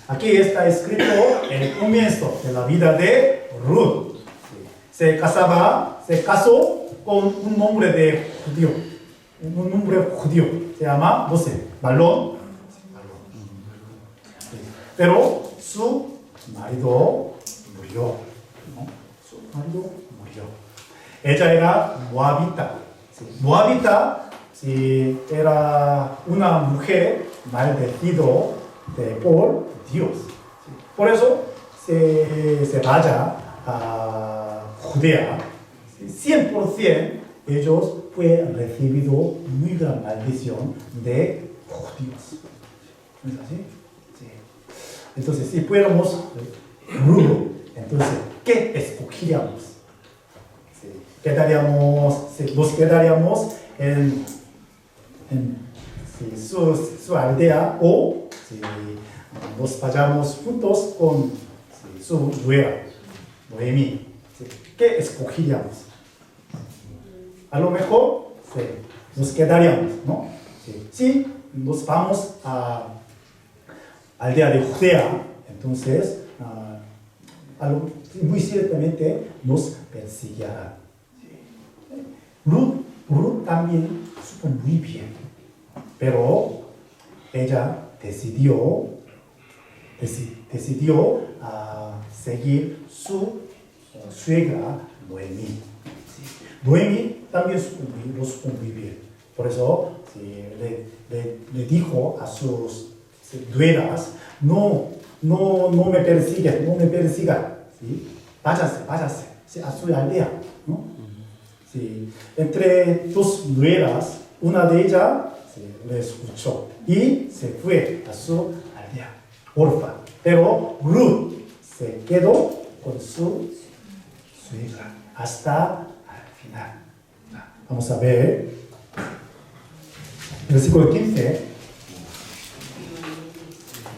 Aquí está escrito el comienzo de la vida de Ruth. Se casó con un hombre de judío. Un hombre judío. Se llama, no sé, Malón. Pero su marido murió. Ella era moabita. Moabita era una mujer maldecida por Dios. Por eso se vaya a Judea. 100% ellos fue recibido muy gran maldición de judíos. ¿No es así? Sí. Entonces, si fuéramos Ruth, entonces, ¿qué escogeríamos? Nos quedaríamos en su aldea, o nos vayamos juntos con su nuera, Noemí. ¿Qué escogeríamos? A lo mejor nos quedaríamos, ¿no? Si nos vamos a aldea de Judea, entonces muy ciertamente nos perseguirán. Ruth Ruth también supo muy bien, pero ella decidió seguir su suegra Noemí. Noemí también lo supo muy bien. Por eso le dijo a sus nueras, no me persigan, ¿sí? Váyase ¿sí? A su aldea, ¿no? Sí. Entre dos nueras, una de ellas le escuchó y se fue a su aldea, orfa. Pero Ruth se quedó con su suegra hasta el final. Vamos a ver, versículo 15.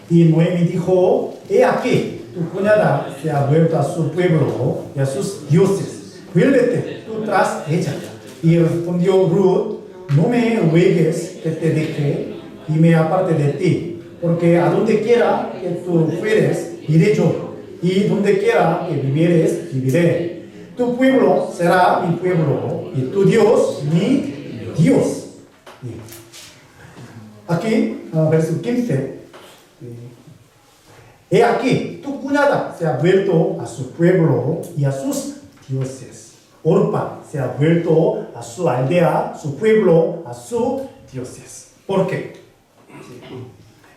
Y Noemí dijo, he aquí, tu cuñada se ha vuelto a su pueblo y a sus dioses. Vuélvete tú tras ella. Y respondió Ruth, no me ruegues que te deje y me aparte de ti, porque a donde quiera que tú fueres, iré yo, y donde quiera que vivieres, viviré. Tu pueblo será mi pueblo, y tu Dios, mi Dios. Aquí, versículo 15. He aquí, tu cuñada se ha vuelto a su pueblo y a sus dioses. Orpa se ha vuelto a su aldea, su pueblo, a sus dioses. ¿Por qué?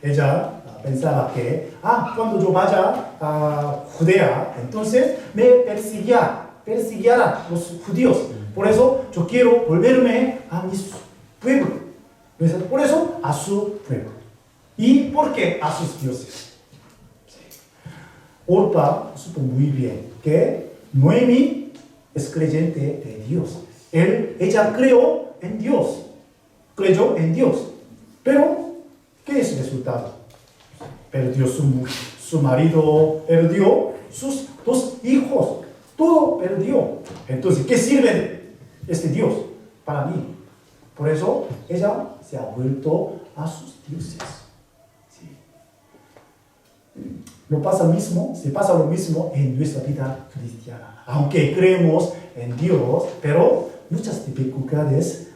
Ella pensaba que, cuando yo vaya a Judea, entonces me perseguirán los judíos. Por eso yo quiero volverme a mi pueblo. Por eso a su pueblo. ¿Y por qué a sus dioses? Orpa supo muy bien que Noemí es creyente de Dios. Ella creyó en Dios. Pero, ¿qué es el resultado? Perdió su marido, perdió sus 2 hijos. Todo perdió. Entonces, ¿qué sirve este Dios para mí? Por eso, ella se ha vuelto a sus dioses. Se pasa lo mismo en nuestra vida cristiana. Aunque creemos en Dios, pero muchas dificultades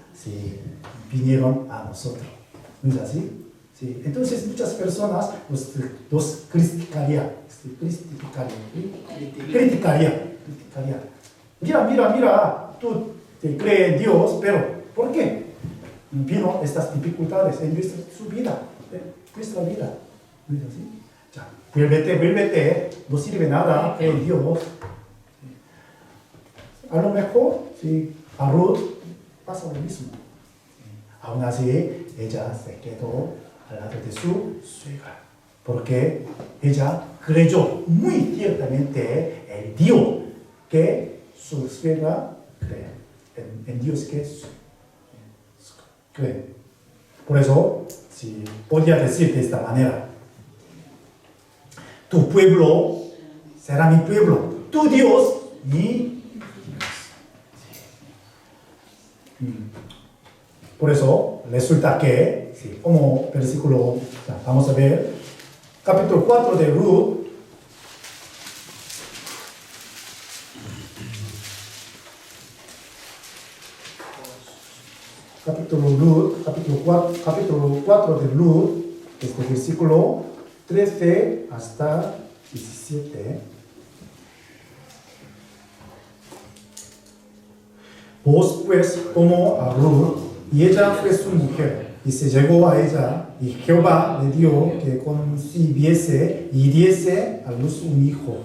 vinieron a nosotros. ¿No es así? Sí. Entonces muchas personas los criticarían. Mira, tú te crees en Dios, pero ¿por qué vino estas dificultades en nuestra vida? ¿No es así? Vuélvete, no sirve nada en Dios. A lo mejor, a Ruth pasa lo mismo. Aún así, ella se quedó al lado de su suegra, porque ella creyó muy ciertamente en Dios que su suegra cree, en Dios que cree. Por eso, podía decir de esta manera, tu pueblo será mi pueblo, tu Dios, mi Dios. Por eso resulta que, como versículo, vamos a ver, capítulo 4 de Ruth, capítulo 4 de Ruth, desde el versículo 13 hasta 17. Vos pues tomó a Ruth, y ella fue su mujer, y se llegó a ella, y Jehová le dio que concibiese y diese a luz un hijo.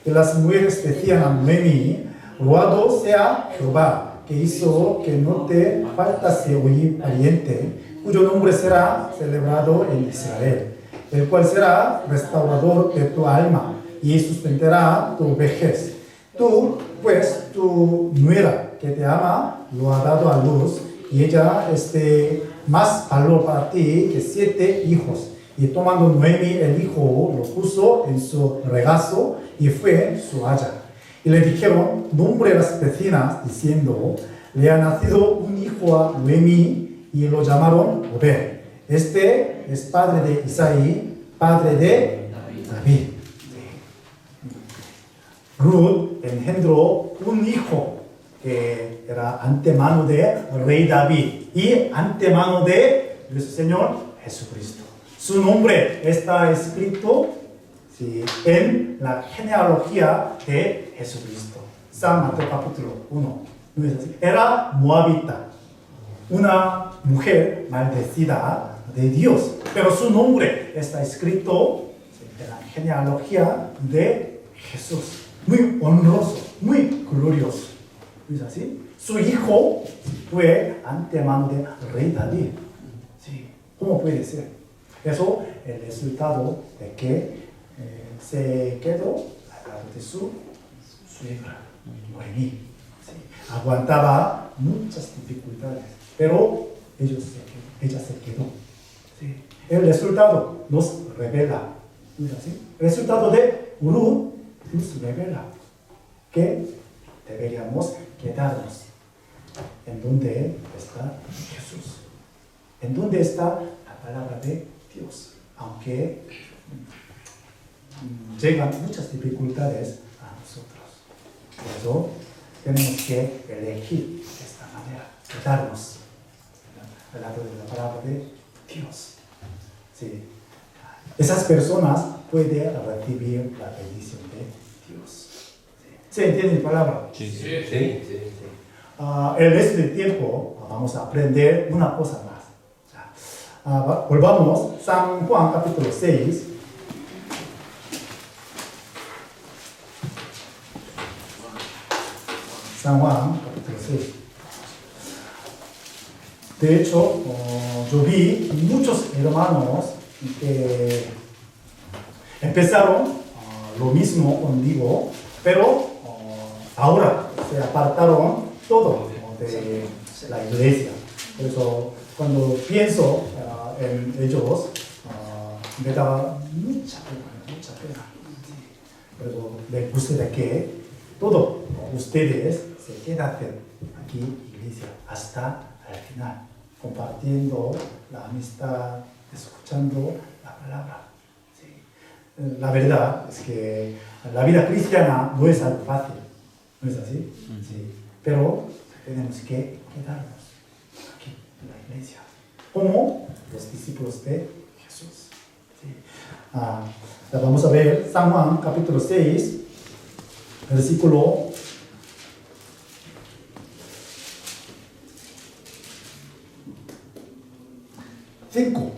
Y las mujeres decían a Noemí, loado sea Jehová, que hizo que no te faltase hoy pariente, cuyo nombre será celebrado en Israel, el cual será restaurador de tu alma y sustentará tu vejez. Tú, pues, tu nuera que te ama, lo ha dado a luz, y ella es de más valor para ti que 7 hijos. Y tomando Noemí el hijo, lo puso en su regazo y fue su haya. Y le dijeron, nombre a las vecinas, diciendo, le ha nacido un hijo a Noemí, y lo llamaron Obed. Este es padre de Isaí, padre de David. Ruth engendró un hijo, que era antemano de Rey David y antemano de nuestro Señor Jesucristo. Su nombre está escrito en la genealogía de Jesucristo. San Mateo capítulo 1. ¿No es así? Era moabita, una mujer maldecida de Dios, pero su nombre está escrito en la genealogía de Jesús. Muy honroso, muy glorioso. ¿No es así? Su hijo fue antemano de Rey David. Sí. ¿Cómo puede ser? Eso es el resultado de que se quedó al lado de su suegra, Noemí. Sí. Aguantaba muchas dificultades, pero ella se quedó. Sí. El resultado nos revela. ¿No es así? El resultado de Ruth nos revela que deberíamos quedarnos en donde está Jesús, en donde está la palabra de Dios, aunque llegan muchas dificultades a nosotros. Por eso tenemos que elegir de esta manera, quedarnos al lado de la palabra de Dios. Sí. Esas personas pueden recibir la bendición de Dios. ¿Se entiende mi palabra? Sí. El resto del tiempo vamos a aprender una cosa más. Volvamos a San Juan capítulo 6. San Juan capítulo 6. De hecho, yo vi muchos hermanos que empezaron lo mismo conmigo, pero ahora se apartaron todo de la iglesia. Por eso, cuando pienso en ellos, me da mucha pena. Por eso, me gustaría que todos ustedes se quedasen aquí en la iglesia hasta el final, compartiendo la amistad, escuchando la palabra. Sí. La verdad es que la vida cristiana no es algo fácil, ¿no es así? Sí. Pero tenemos que quedarnos aquí en la iglesia, como los discípulos de Jesús. Sí. Vamos a ver San Juan capítulo 6, versículo 5.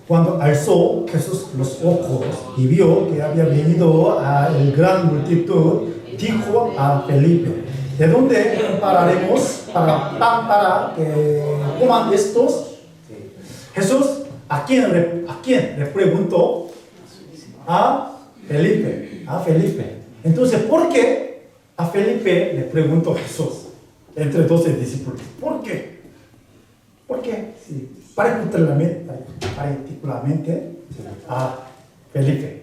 Cuando alzó Jesús los ojos y vio que había venido a la gran multitud, dijo a Felipe: ¿de dónde pararemos para pan para que coman estos? Jesús, ¿a quién le preguntó? A Felipe. Entonces, ¿por qué a Felipe le preguntó Jesús entre 12 discípulos? ¿Por qué? Sí. Particularmente a Felipe.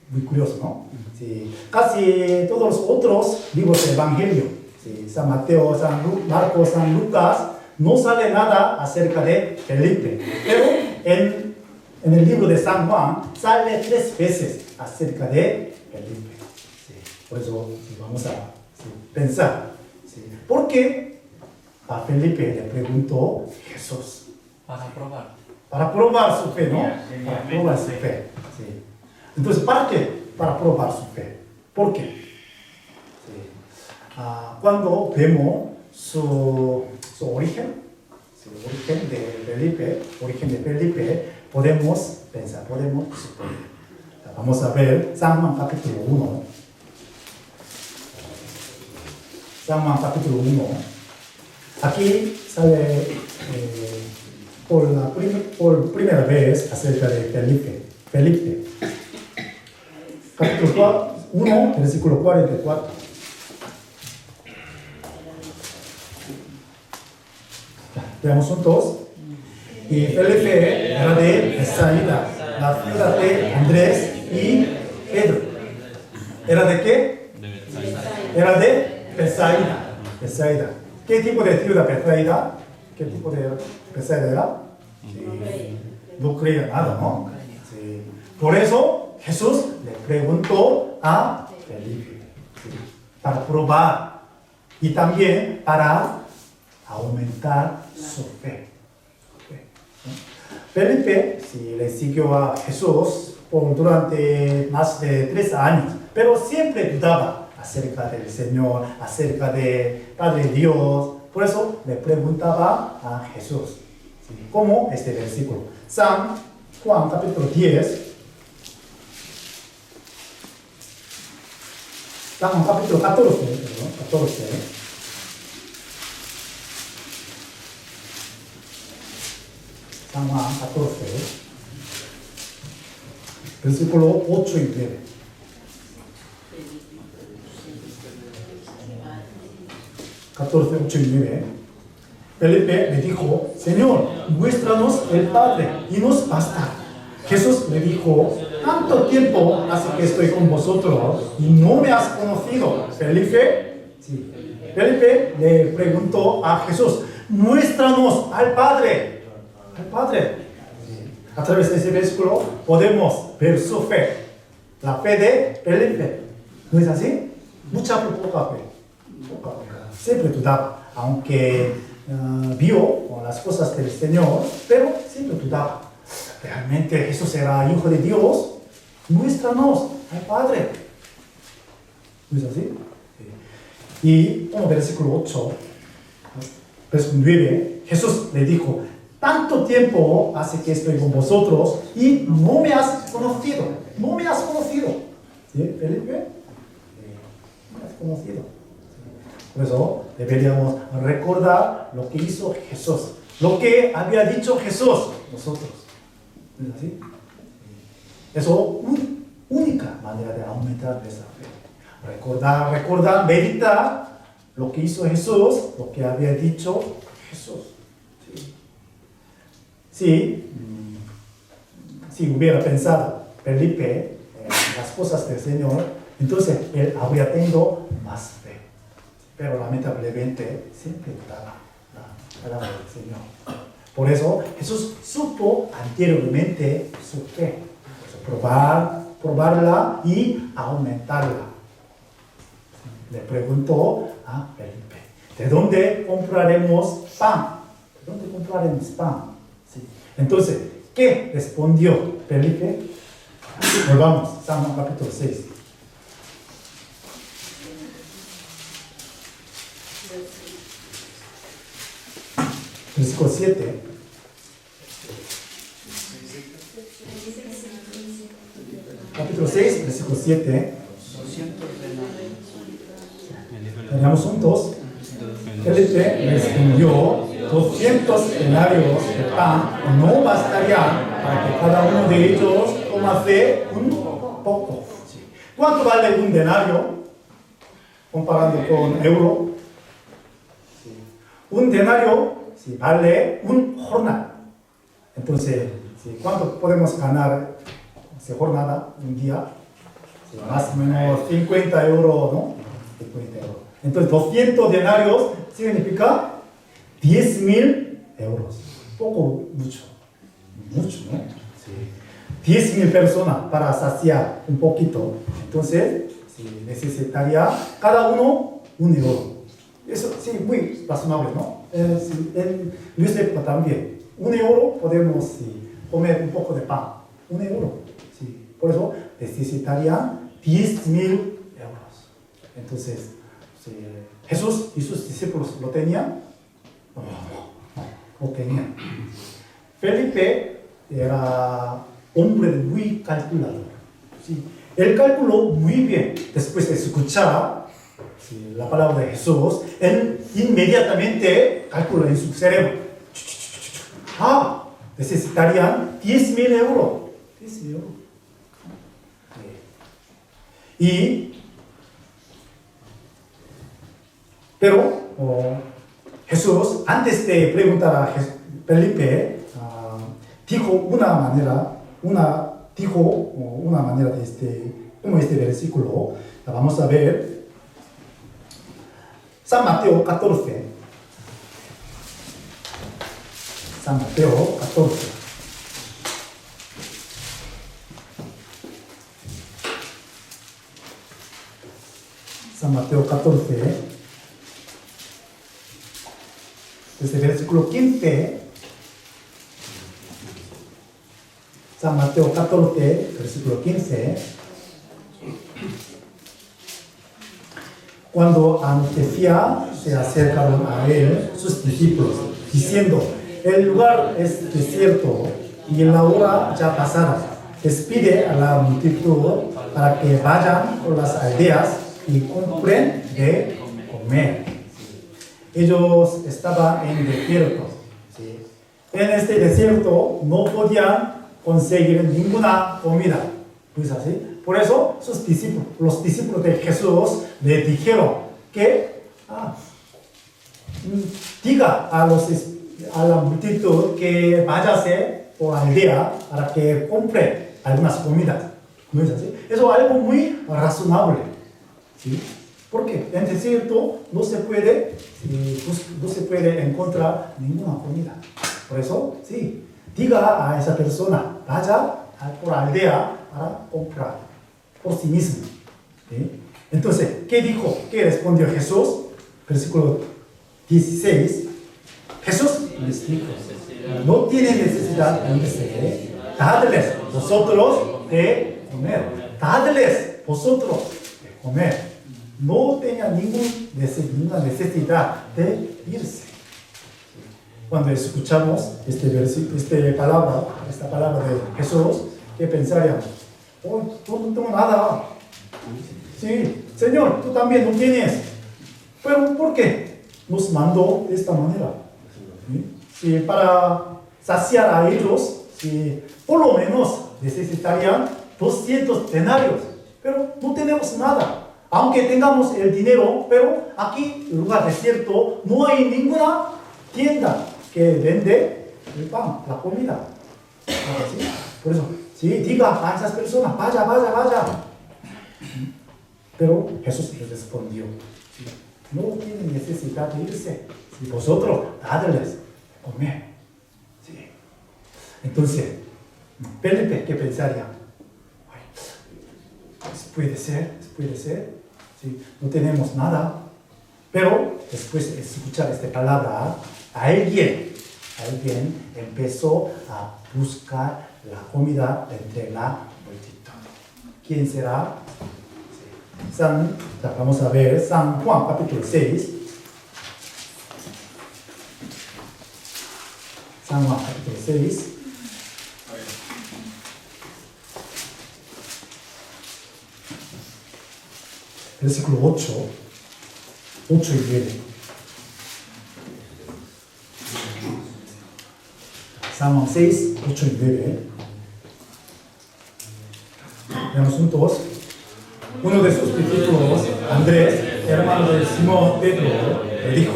Muy curioso, ¿no? Sí. Casi todos los otros libros del Evangelio, sí, San Mateo, San Marcos, San Lucas, no sale nada acerca de Felipe. Pero en el libro de San Juan sale 3 veces acerca de Felipe. Sí. Por eso vamos a pensar. Sí. ¿Por qué a Felipe le preguntó Jesús? Para probar su fe, ¿no? Para probar su fe. Sí. Entonces, ¿para qué? Para probar su fe. ¿Por qué? Sí. Cuando vemos su origen de Felipe, podemos pensar, podemos suponer. Vamos a ver San Juan capítulo 1. San Juan capítulo 1. Aquí sale por primera vez acerca de Felipe. Capítulo 1, versículo 44. Veamos juntos. Y Felipe era de Bethsaida, la ciudad de Andrés y Pedro. ¿Era de qué? Era de Bethsaida. ¿Qué tipo de ciudad Bethsaida? ¿Qué tipo de Bethsaida era? Sí. No creía nada, ¿no? Sí. Por eso Jesús le preguntó a Felipe. para probar y también para aumentar su fe. Felipe le siguió a Jesús durante más de 3 años, pero siempre dudaba acerca del Señor, acerca de Padre Dios. Por eso le preguntaba a Jesús, como este versículo. San Juan capítulo 10, San Juan capítulo 14, San Juan 14, versículo 8 y 9. Felipe le dijo, Señor, muéstranos el Padre y nos basta. Jesús le dijo, tanto tiempo hace que estoy con vosotros y no me has conocido. Felipe le preguntó a Jesús, muéstranos al Padre. Al Padre. A través de ese versículo podemos ver su fe. La fe de Felipe. ¿No es así? Mucha fe, poca fe. Siempre dudaba, aunque vio las cosas del Señor, pero siempre dudaba. ¿Realmente Jesús era hijo de Dios? Muéstranos al Padre. ¿No es así? Y como versículo 8, versículo 9, Jesús le dijo, tanto tiempo hace que estoy con vosotros y no me has conocido. No me has conocido. ¿Sí, Felipe? No me has conocido. Por eso deberíamos recordar lo que hizo Jesús, lo que había dicho Jesús nosotros. ¿No es así? Eso es única manera de aumentar nuestra fe. Recordar, meditar lo que hizo Jesús, lo que había dicho Jesús. Sí. Si hubiera pensado Felipe en las cosas del Señor, entonces él habría tenido más fe. Pero lamentablemente siempre dudaba la palabra del Señor. Por eso Jesús supo anteriormente su fe. Probarla y aumentarla. Le preguntó a Felipe, ¿de dónde compraremos pan? ¿De dónde compraremos pan? Sí. Entonces, ¿qué respondió Felipe? Volvamos, San Juan capítulo 6. Versículo 7. Capítulo 6, versículo 7. Leamos juntos. Felipe respondió, 200 denarios de pan no bastarían para que cada uno de ellos tomase un poco. ¿Cuánto vale un denario? Comparando con euro. Un denario vale un jornal. Entonces, ¿cuánto podemos ganar esa jornada un día? Más o menos 50 euros, ¿no? 50 euros. Entonces, 200 denarios significa 10.000 euros. Poco, mucho. Mucho, ¿no? Sí. 10.000 personas para saciar un poquito. Entonces, necesitaría cada uno un euro. Eso sí, muy razonable, ¿no? En nuestra época también. 1 euro podemos comer un poco de pan. 1 euro. Sí. Por eso necesitaría 10.000 euros. Entonces, Jesús y sus discípulos lo tenían. No tenían. Felipe era hombre muy calculador. ¿Sí? Él calculó muy bien. Después de escuchar la palabra de Jesús, él inmediatamente calculó en su cerebro. Necesitarían 10.000 euros. 10.000 euros. Pero Jesús, antes de preguntar a Felipe, dijo una manera de como este versículo. Vamos a ver San Mateo 14. San Mateo 14. Mateo 14, desde el versículo 15. San Mateo 14, versículo 15. Cuando anochecía, se acercaron a él sus discípulos, diciendo: el lugar es desierto y la hora ya pasada. Despide a la multitud para que vayan por las aldeas y compren de comer. Ellos estaban en desierto. En este desierto no podían conseguir ninguna comida. ¿No es así? Por eso los discípulos de Jesús le dijeron que diga a la multitud que váyase por aldea para que compre algunas comidas. ¿No es así? Eso es algo muy razonable. ¿Sí? Porque en el desierto no se puede encontrar ninguna comida. Por eso, sí, diga a esa persona, vaya por aldea para comprar por sí mismo. ¿Sí? Entonces, ¿qué dijo? ¿Qué respondió Jesús? Versículo 16. Jesús les dijo: no tienen necesidad de irse, dadles vosotros de comer. Dadles vosotros de comer. No tenía ninguna necesidad de irse. Cuando escuchamos esta palabra de Jesús, ¿qué pensaríamos? Oh, yo no tengo nada. Sí, Señor, tú también no tienes. Pero ¿por qué nos mandó de esta manera? ¿Sí? Para saciar a ellos, ¿sí? Por lo menos necesitarían 200 denarios. Pero no tenemos nada. Aunque tengamos el dinero, pero aquí, en lugar desierto, no hay ninguna tienda que vende el pan, la comida. ¿Sí? Por eso, sí, diga a esas personas, vaya. Pero Jesús les respondió: no tienen necesidad de irse. Si vosotros, dadles comer. Sí. Entonces, Felipe, ¿qué pensaría? Puede ser. Sí, no tenemos nada. Pero después de escuchar esta palabra, alguien empezó a buscar la comida entre la multitud. ¿Quién será? Vamos a ver San Juan capítulo 6. San Juan capítulo 6. Versículo 8 y 9. San Juan 6, 8 y 9. Veamos juntos. Uno de sus discípulos, Andrés, hermano de Simón Pedro, le dijo: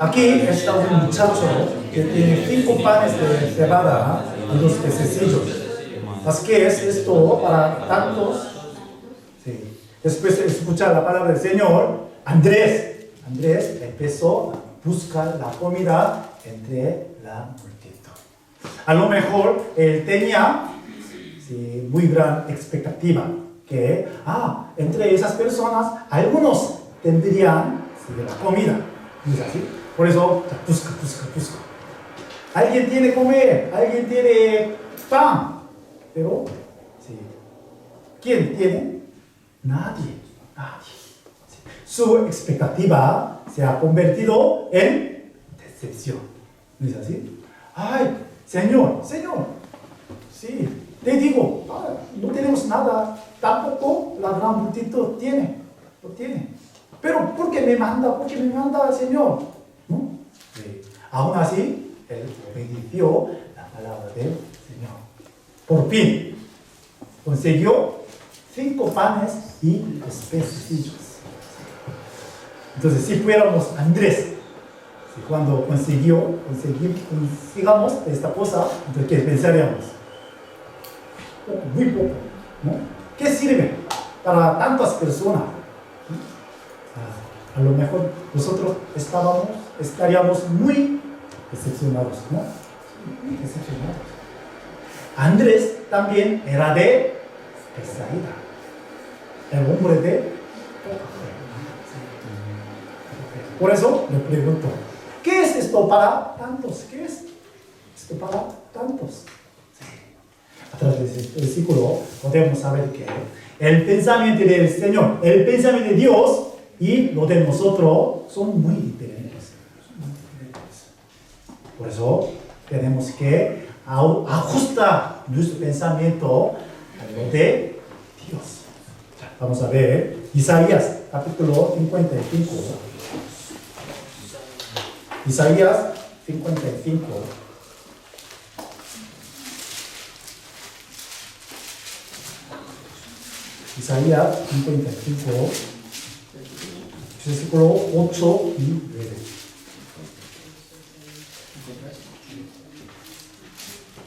aquí está un muchacho que tiene 5 panes de cebada y 2 pececillos. ¿Qué es esto para tantos? Sí. Después de escuchar la palabra del Señor, Andrés empezó a buscar la comida entre la multitud. A lo mejor él tenía muy gran expectativa que entre esas personas algunos tendrían la comida. ¿No es así? Por eso busca. Alguien tiene comer, alguien tiene pan. Pero, ¿quién tiene? Nadie. Su expectativa se ha convertido en decepción. ¿No es así? ¡Ay, Señor! Sí, te digo, no tenemos nada. Tampoco la gran multitud tiene. No tiene. Pero, ¿por qué me manda? Señor? ¿No? Sí. Aún así, él obedeció la palabra del Señor. Por fin, consiguió 5 panes y 2 pececillos. Entonces, si fuéramos Andrés, cuando consigamos esta cosa, entonces, ¿qué pensaríamos? Muy poco, ¿no? ¿Qué sirve para tantas personas? A lo mejor nosotros estaríamos muy decepcionados, ¿no? Muy decepcionados. Andrés también era de Bethsaida, el hombre de poca fe. Por eso le pregunto, ¿qué es esto para tantos? ¿Qué es esto para tantos? Sí. A través de este versículo podemos saber que el pensamiento del Señor, el pensamiento de Dios y lo de nosotros son muy diferentes. Por eso tenemos que ajustar nuestro pensamiento a lo de Dios. Vamos a ver Isaías capítulo 55. Isaías 55. Isaías 55, versículo 8 y 9.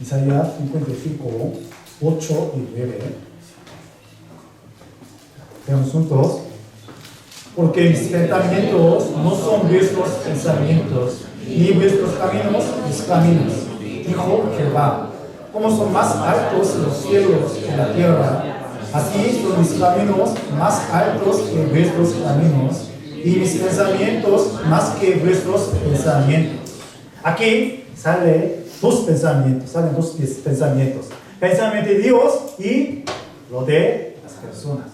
Isaías 55, 8 y 9. Veamos juntos. Porque mis pensamientos no son vuestros pensamientos, ni vuestros caminos mis caminos, dijo Jehová. Como son más altos los cielos que la tierra, así son mis caminos más altos que vuestros caminos, y mis pensamientos más que vuestros pensamientos. Aquí salen dos pensamientos. Pensamiento de Dios y lo de las personas.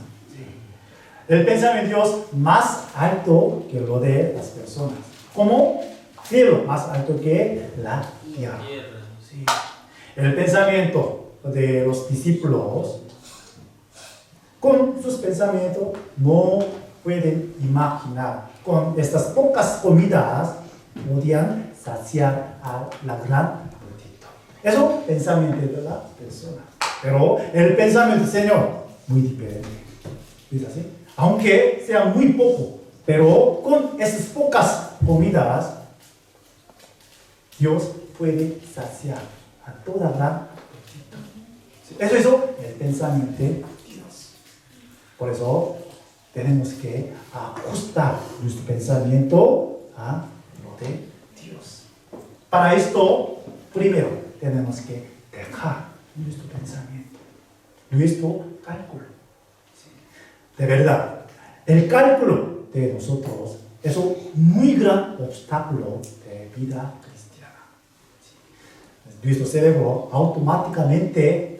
El pensamiento de Dios más alto que lo de las personas. Como cielo más alto que la tierra. Sí. El pensamiento de los discípulos, con sus pensamientos, no pueden imaginar. Con estas pocas comidas, podían saciar a la gran multitud. Eso es el pensamiento de la persona. Pero el pensamiento del Señor, muy diferente. ¿Es así? Aunque sea muy poco, pero con esas pocas comidas, Dios puede saciar a toda la multitud. Eso es el pensamiento de Dios. Por eso tenemos que ajustar nuestro pensamiento a lo de Dios. Para esto, primero tenemos que dejar nuestro pensamiento, nuestro cálculo. De verdad, el cálculo de nosotros es un muy gran obstáculo de vida cristiana. Nuestro cerebro automáticamente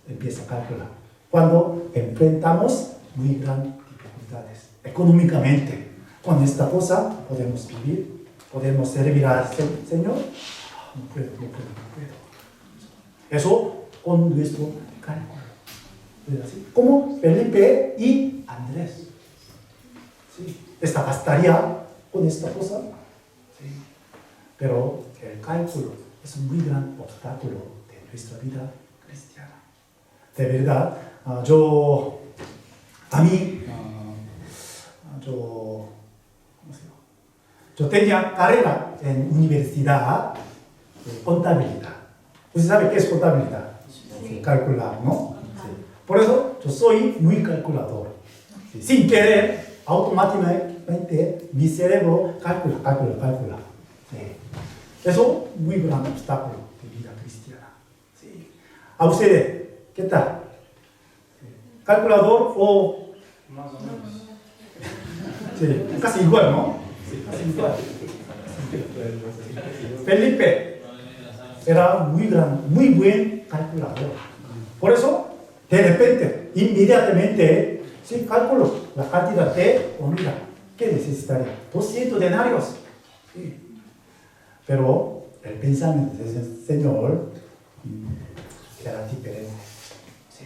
empieza a calcular. Cuando enfrentamos muy grandes dificultades económicamente, con esta cosa podemos vivir, podemos servir al Señor. No puedo. Eso con nuestro cálculo. Como Felipe y Andrés. ¿Sí? Esta bastaría con esta cosa. ¿Sí? Pero el cálculo es un muy gran obstáculo de nuestra vida cristiana. De verdad, yo tenía carrera en universidad de contabilidad. ¿Usted sabe qué es contabilidad? Sí. Calcular, ¿no? Por eso yo soy muy calculador. Sin querer, automáticamente mi cerebro calcula. Sí. Eso es muy gran obstáculo de vida cristiana. Sí. ¿A ustedes qué tal? ¿Calculador o...? Más o menos. Sí, casi igual, ¿no? Sí, casi igual. Felipe era muy buen calculador. Por eso, de repente, inmediatamente, sí, calculo la cantidad de comida que necesitaría. 200 denarios. Sí. Pero el pensamiento del Señor era diferente. Sí.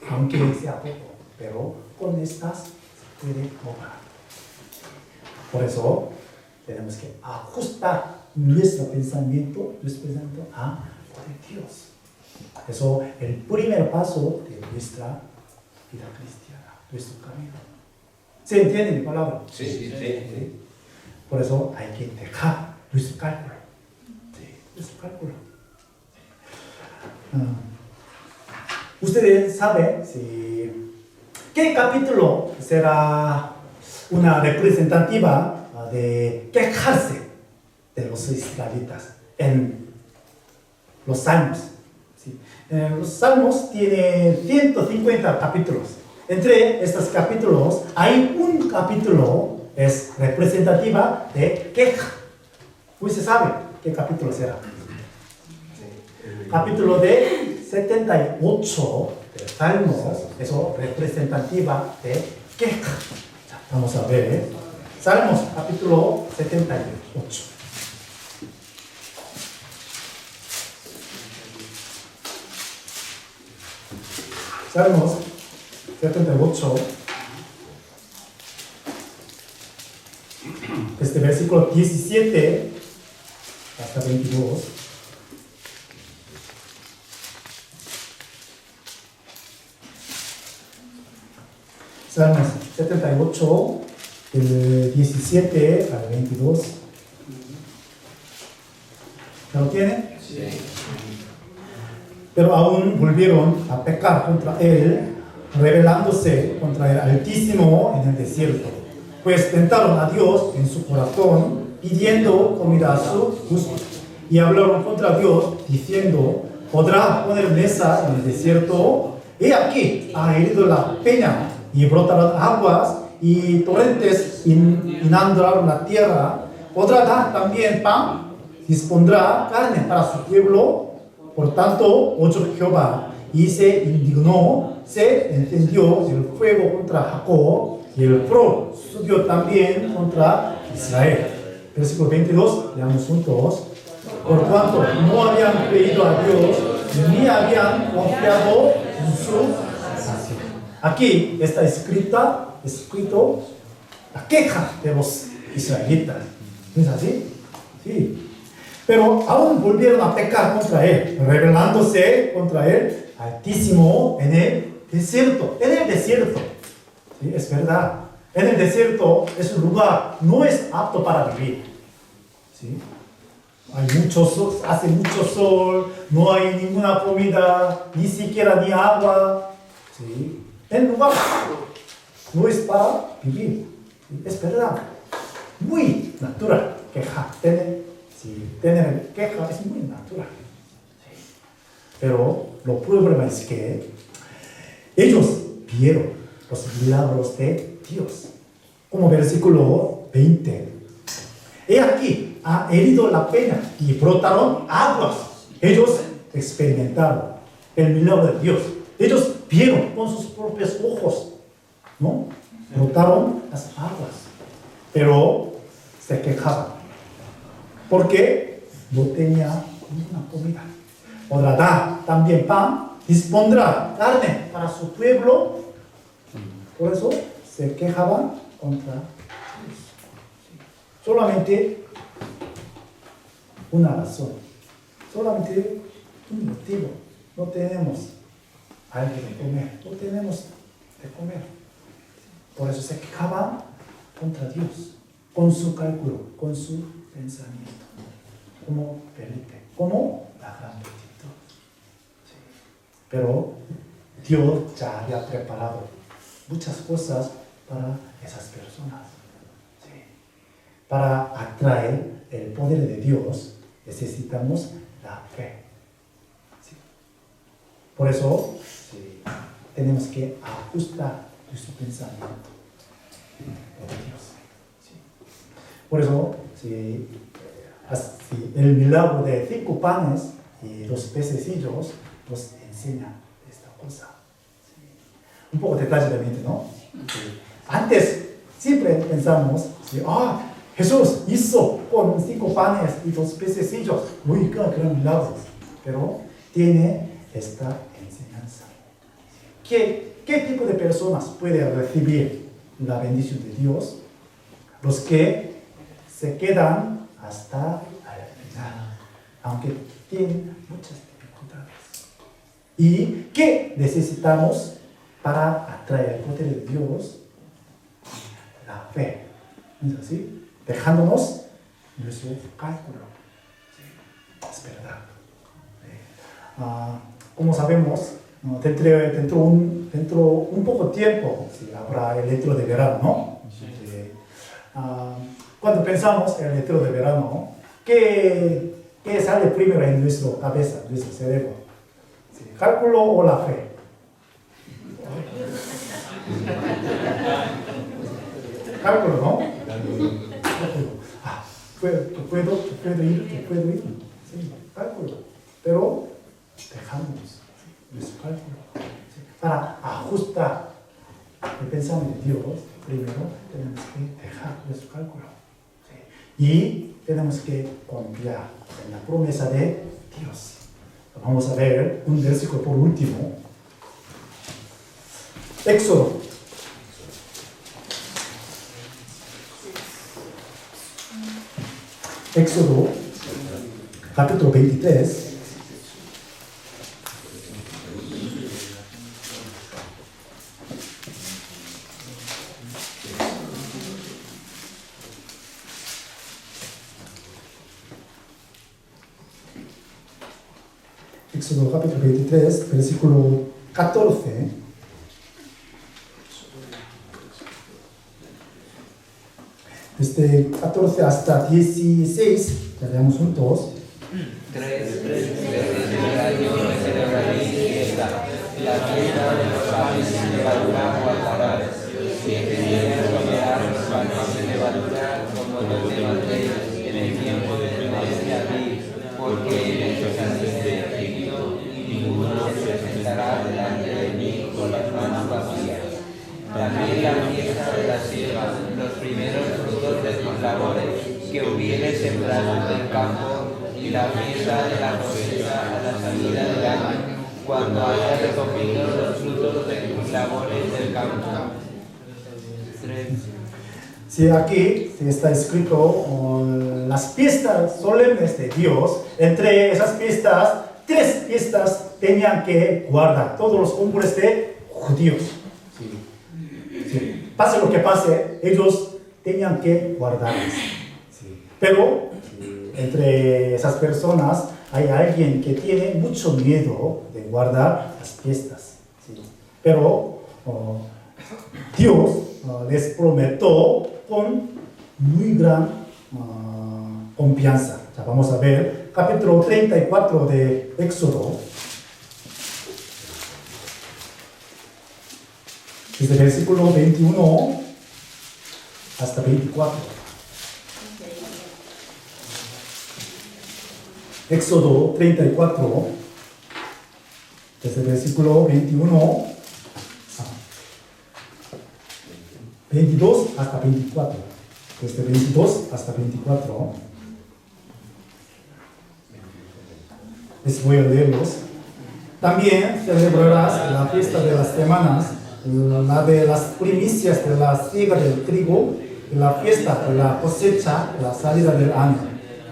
Aunque sea poco, pero con estas se puede lograr. Por eso, tenemos que ajustar nuestro pensamiento a Dios. Eso es el primer paso de nuestra vida cristiana, nuestro camino. ¿Se entiende mi palabra? Sí. Por eso hay que dejar nuestro cálculo. Sí, nuestro cálculo. Ustedes saben qué capítulo será una representativa de quejarse de los israelitas en los Salmos. Sí. Los Salmos tienen 150 capítulos. Entre estos capítulos hay un capítulo es representativa de queja. ¿Usted sabe qué capítulo será? Capítulo de 78 de Salmos, eso representativa de queja. 자, vamos a ver. Salmos capítulo 78. Salmos 78, desde versículo 17 hasta 22. Salmos 78, del 17 al 22. ¿Lo tienen? Sí. Pero aún volvieron a pecar contra él, rebelándose contra el Altísimo en el desierto. Pues tentaron a Dios en su corazón, pidiendo comida a su gusto. Y hablaron contra Dios, diciendo: ¿podrá poner mesa en el desierto? He aquí, ha herido la peña, y brotaron aguas, y torrentes inundaron la tierra. ¿Podrá dar también pan? ¿Dispondrá carne para su pueblo? Por tanto, oyó Jehová, y se indignó, se encendió el fuego contra Jacob, y el fuego subió también contra Israel. Versículo 22, leamos juntos. Por cuanto no habían creído a Dios, ni habían confiado en su gracia. Aquí está escrito la queja de los israelitas. ¿No es así? Sí. Pero aún volvieron a pecar contra él, rebelándose contra él Altísimo en el desierto. En el desierto. Sí, es verdad. En el desierto ese lugar no es apto para vivir. ¿Sí? Hace mucho sol, no hay ninguna comida, ni siquiera ni agua. ¿Sí? El lugar no es para vivir. ¿Sí? Es verdad. Muy natural queja. Tener queja es muy natural. ¿Sí? Pero el problema es que ellos vieron los milagros de Dios. Como versículo 20. He aquí, ha herido la peña y brotaron aguas. Ellos experimentaron el milagro de Dios. Ellos vieron con sus propios ojos, ¿no? Brotaron las aguas. Pero se quejaban. Porque no tenía ninguna comida. Podrá dar también pan, dispondrá carne para su pueblo. Por eso se quejaban contra Dios. Solamente una razón, solamente un motivo. No tenemos algo de comer, no tenemos de comer. Por eso se quejaban contra Dios, con su cálculo, con su pensamiento. Como Felipe, como la gran multitud. Sí. Pero Dios ya había preparado muchas cosas para esas personas. Sí. Para atraer el poder de Dios necesitamos la fe. Sí. Por eso sí, tenemos que ajustar nuestro pensamiento a Dios. Sí. Por eso sí, el milagro de 5 panes y 2 pececillos nos enseña esta cosa. Sí. Un poco detalle de mente, ¿no? Sí. Antes siempre pensamos, sí, Jesús hizo con 5 panes y 2 pececillos. Uy, qué gran milagro. Pero tiene esta enseñanza. ¿Qué tipo de personas pueden recibir la bendición de Dios? Los que se quedan hasta el final, aunque tienen muchas dificultades. ¿Y qué necesitamos para atraer el poder de Dios? La fe. ¿No es así? Dejándonos nuestro cálculo. Sí, es verdad. Como sabemos, dentro un poco tiempo sí, habrá el retiro de verano, ¿no? Sí. Cuando pensamos en el retiro de verano, ¿qué sale primero en nuestra cabeza, en nuestro cerebro? ¿Sí? ¿Cálculo o la fe? Cálculo, ¿no? puedo ir. Sí, cálculo. Pero dejamos nuestro cálculo. ¿Sí? Para ajustar el pensamiento de Dios, primero tenemos que dejar nuestro cálculo. ¿Sí? Y tenemos que confiar en la promesa de Dios. Vamos a ver un versículo por último. Éxodo. Éxodo, capítulo 23. Éxodo capítulo 23, versículo 14. Desde 14 hasta 16, ya veamos juntos. 3 veces al año celebraréis fiesta, la fiesta de los panes sin levadura guardarás. 7 días comerás los panes sin levadura, como yo te mandé en el tiempo de tu madre David, porque en ellos saliste de Egipto, y ninguno se presentará delante de mí con las manos vacías. También la fiesta de la siega, los primeros frutos de tus labores, que hubieres sembrado del campo, y la fiesta de la cosecha a la salida del año, cuando hayas recogido los frutos de tus labores del campo. Sí, aquí está escrito las fiestas solemnes de Dios. Entre esas fiestas, 3 fiestas tenían que guardar todos los hombres de judíos. Sí. Pase lo que pase, ellos tenían que guardarlas. Sí. Pero entre esas personas hay alguien que tiene mucho miedo de guardar las fiestas. Sí. Pero Dios les prometió con muy gran confianza. Ya vamos a ver capítulo 34 de Éxodo. Desde el versículo 21 hasta 24. Éxodo 34, desde el versículo 22 hasta 24. Desde 22 hasta 24. Les voy a leerlos. También celebrarás la fiesta de las semanas, la de las primicias de la siega del trigo, y la fiesta de la cosecha, la salida del año.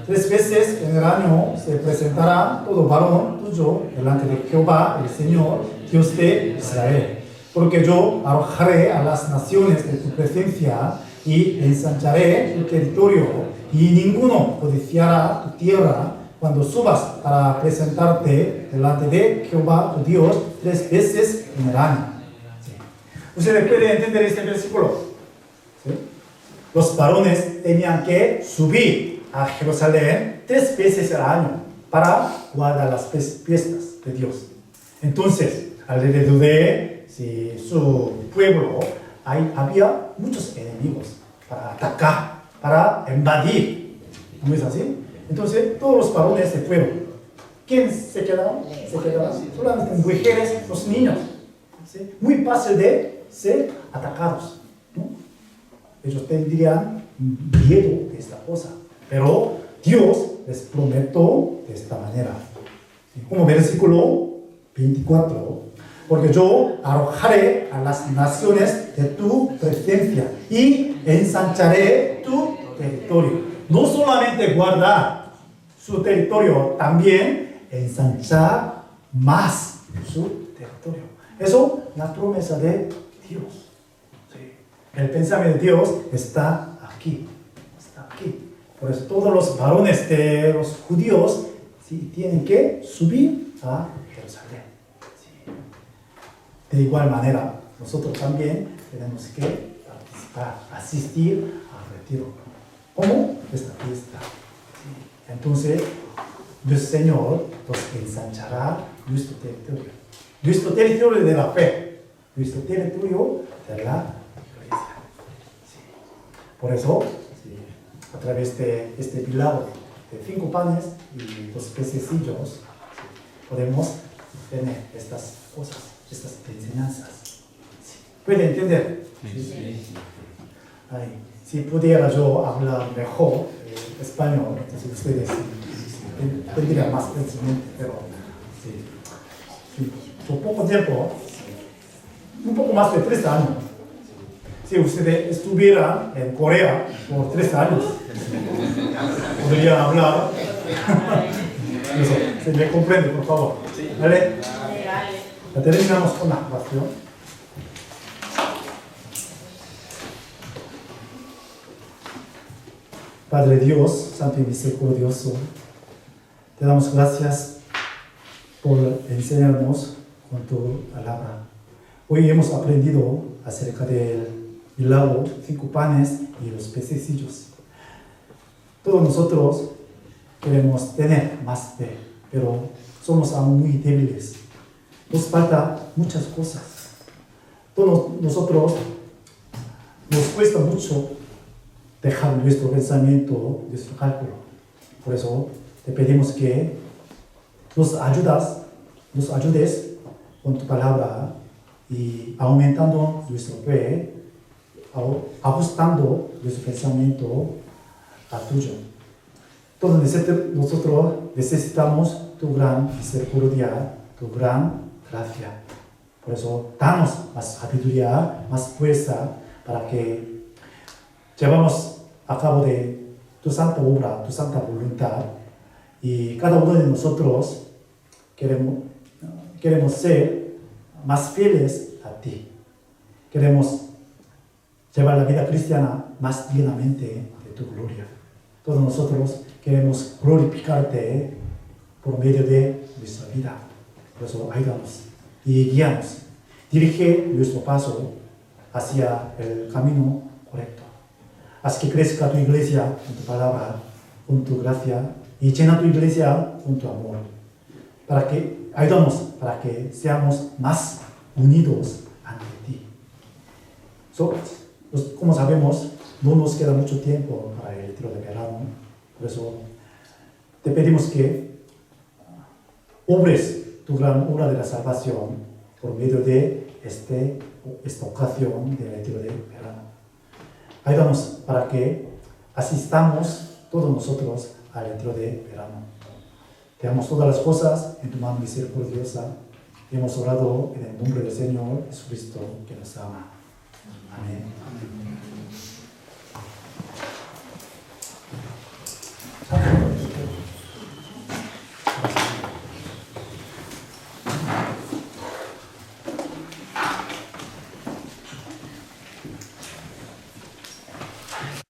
3 veces en el año se presentará todo varón tuyo delante de Jehová, el Señor, Dios de Israel. Porque yo arrojaré a las naciones de tu presencia y ensancharé tu territorio, y ninguno codiciará tu tierra cuando subas para presentarte delante de Jehová tu Dios 3 veces en el año. ¿Sí? ¿Ustedes pueden entender este versículo? ¿Sí? Los varones tenían que subir a Jerusalén 3 veces al año para guardar las fiestas de Dios. Entonces, alrededor de su pueblo había muchos enemigos para atacar, para invadir. ¿No es así? Entonces, todos los varones se fueron. ¿Quién se quedaron? Solamente mujeres, los niños. ¿Sí? Muy fácil de ser atacados, ¿no? Ellos tendrían miedo de esta cosa. Pero Dios les prometió de esta manera. Como versículo 24. Porque yo arrojaré a las naciones de tu presencia y ensancharé tu territorio. No solamente guardar su territorio, también ensanchar más su territorio. Eso es la promesa de Dios. Sí. El pensamiento de Dios está aquí. Está aquí. Por eso todos los varones de los judíos tienen que subir a Jerusalén. Sí. De igual manera, nosotros también tenemos que participar, asistir al retiro. ¿Cómo? Esta fiesta. Sí. Entonces, nuestro Señor nos ensanchará nuestro territorio. Nuestro territorio de la fe. Nuestro territorio de la iglesia. Sí. Por eso, sí, a través de este milagro de 5 panes y 2 pececillos, sí, podemos tener estas cosas, estas enseñanzas. Sí. ¿Puede entender? Sí. Ay, si pudiera yo hablar mejor español, entonces ustedes tendrían más pensamiento, pero sí, por poco tiempo, un poco más de 3 años. Si ustedes estuvieran en Corea por 3 años, podrían hablar. Eso, ¿se me comprende, por favor? ¿Vale? Ya terminamos con la oración. Padre Dios, Santo y Misericordioso, te damos gracias por enseñarnos con tu palabra. Hoy hemos aprendido acerca del milagro, 5 panes y los pececillos. Todos nosotros queremos tener más fe, pero somos aún muy débiles. Nos falta muchas cosas. Todos nosotros nos cuesta mucho dejar nuestro pensamiento, nuestro cálculo. Por eso te pedimos que nos ayudes con tu palabra y aumentando nuestra fe, ajustando nuestro pensamiento a tuyo. Todos nosotros necesitamos tu gran misericordia, tu gran gracia. Por eso, danos más sabiduría, más fuerza para que llevamos a cabo de tu santa obra, tu santa voluntad, y cada uno de nosotros queremos ser más fieles a ti. Queremos llevar la vida cristiana más dignamente de tu gloria. Todos nosotros queremos glorificarte por medio de nuestra vida. Por eso ayúdanos y guíanos. Dirige nuestro paso hacia el camino correcto. Haz que crezca tu iglesia con tu palabra, con tu gracia, y llena tu iglesia con tu amor. Ayúdanos para que seamos más unidos ante ti. Como sabemos, no nos queda mucho tiempo para el retiro de verano. Por eso te pedimos que obres tu gran obra de la salvación por medio de esta ocasión del retiro de verano. Ayúdanos para que asistamos todos nosotros al retiro de verano. Te damos todas las cosas en tu mano misericordiosa. Y hemos orado en el nombre del Señor Jesucristo, que nos ama. Amén.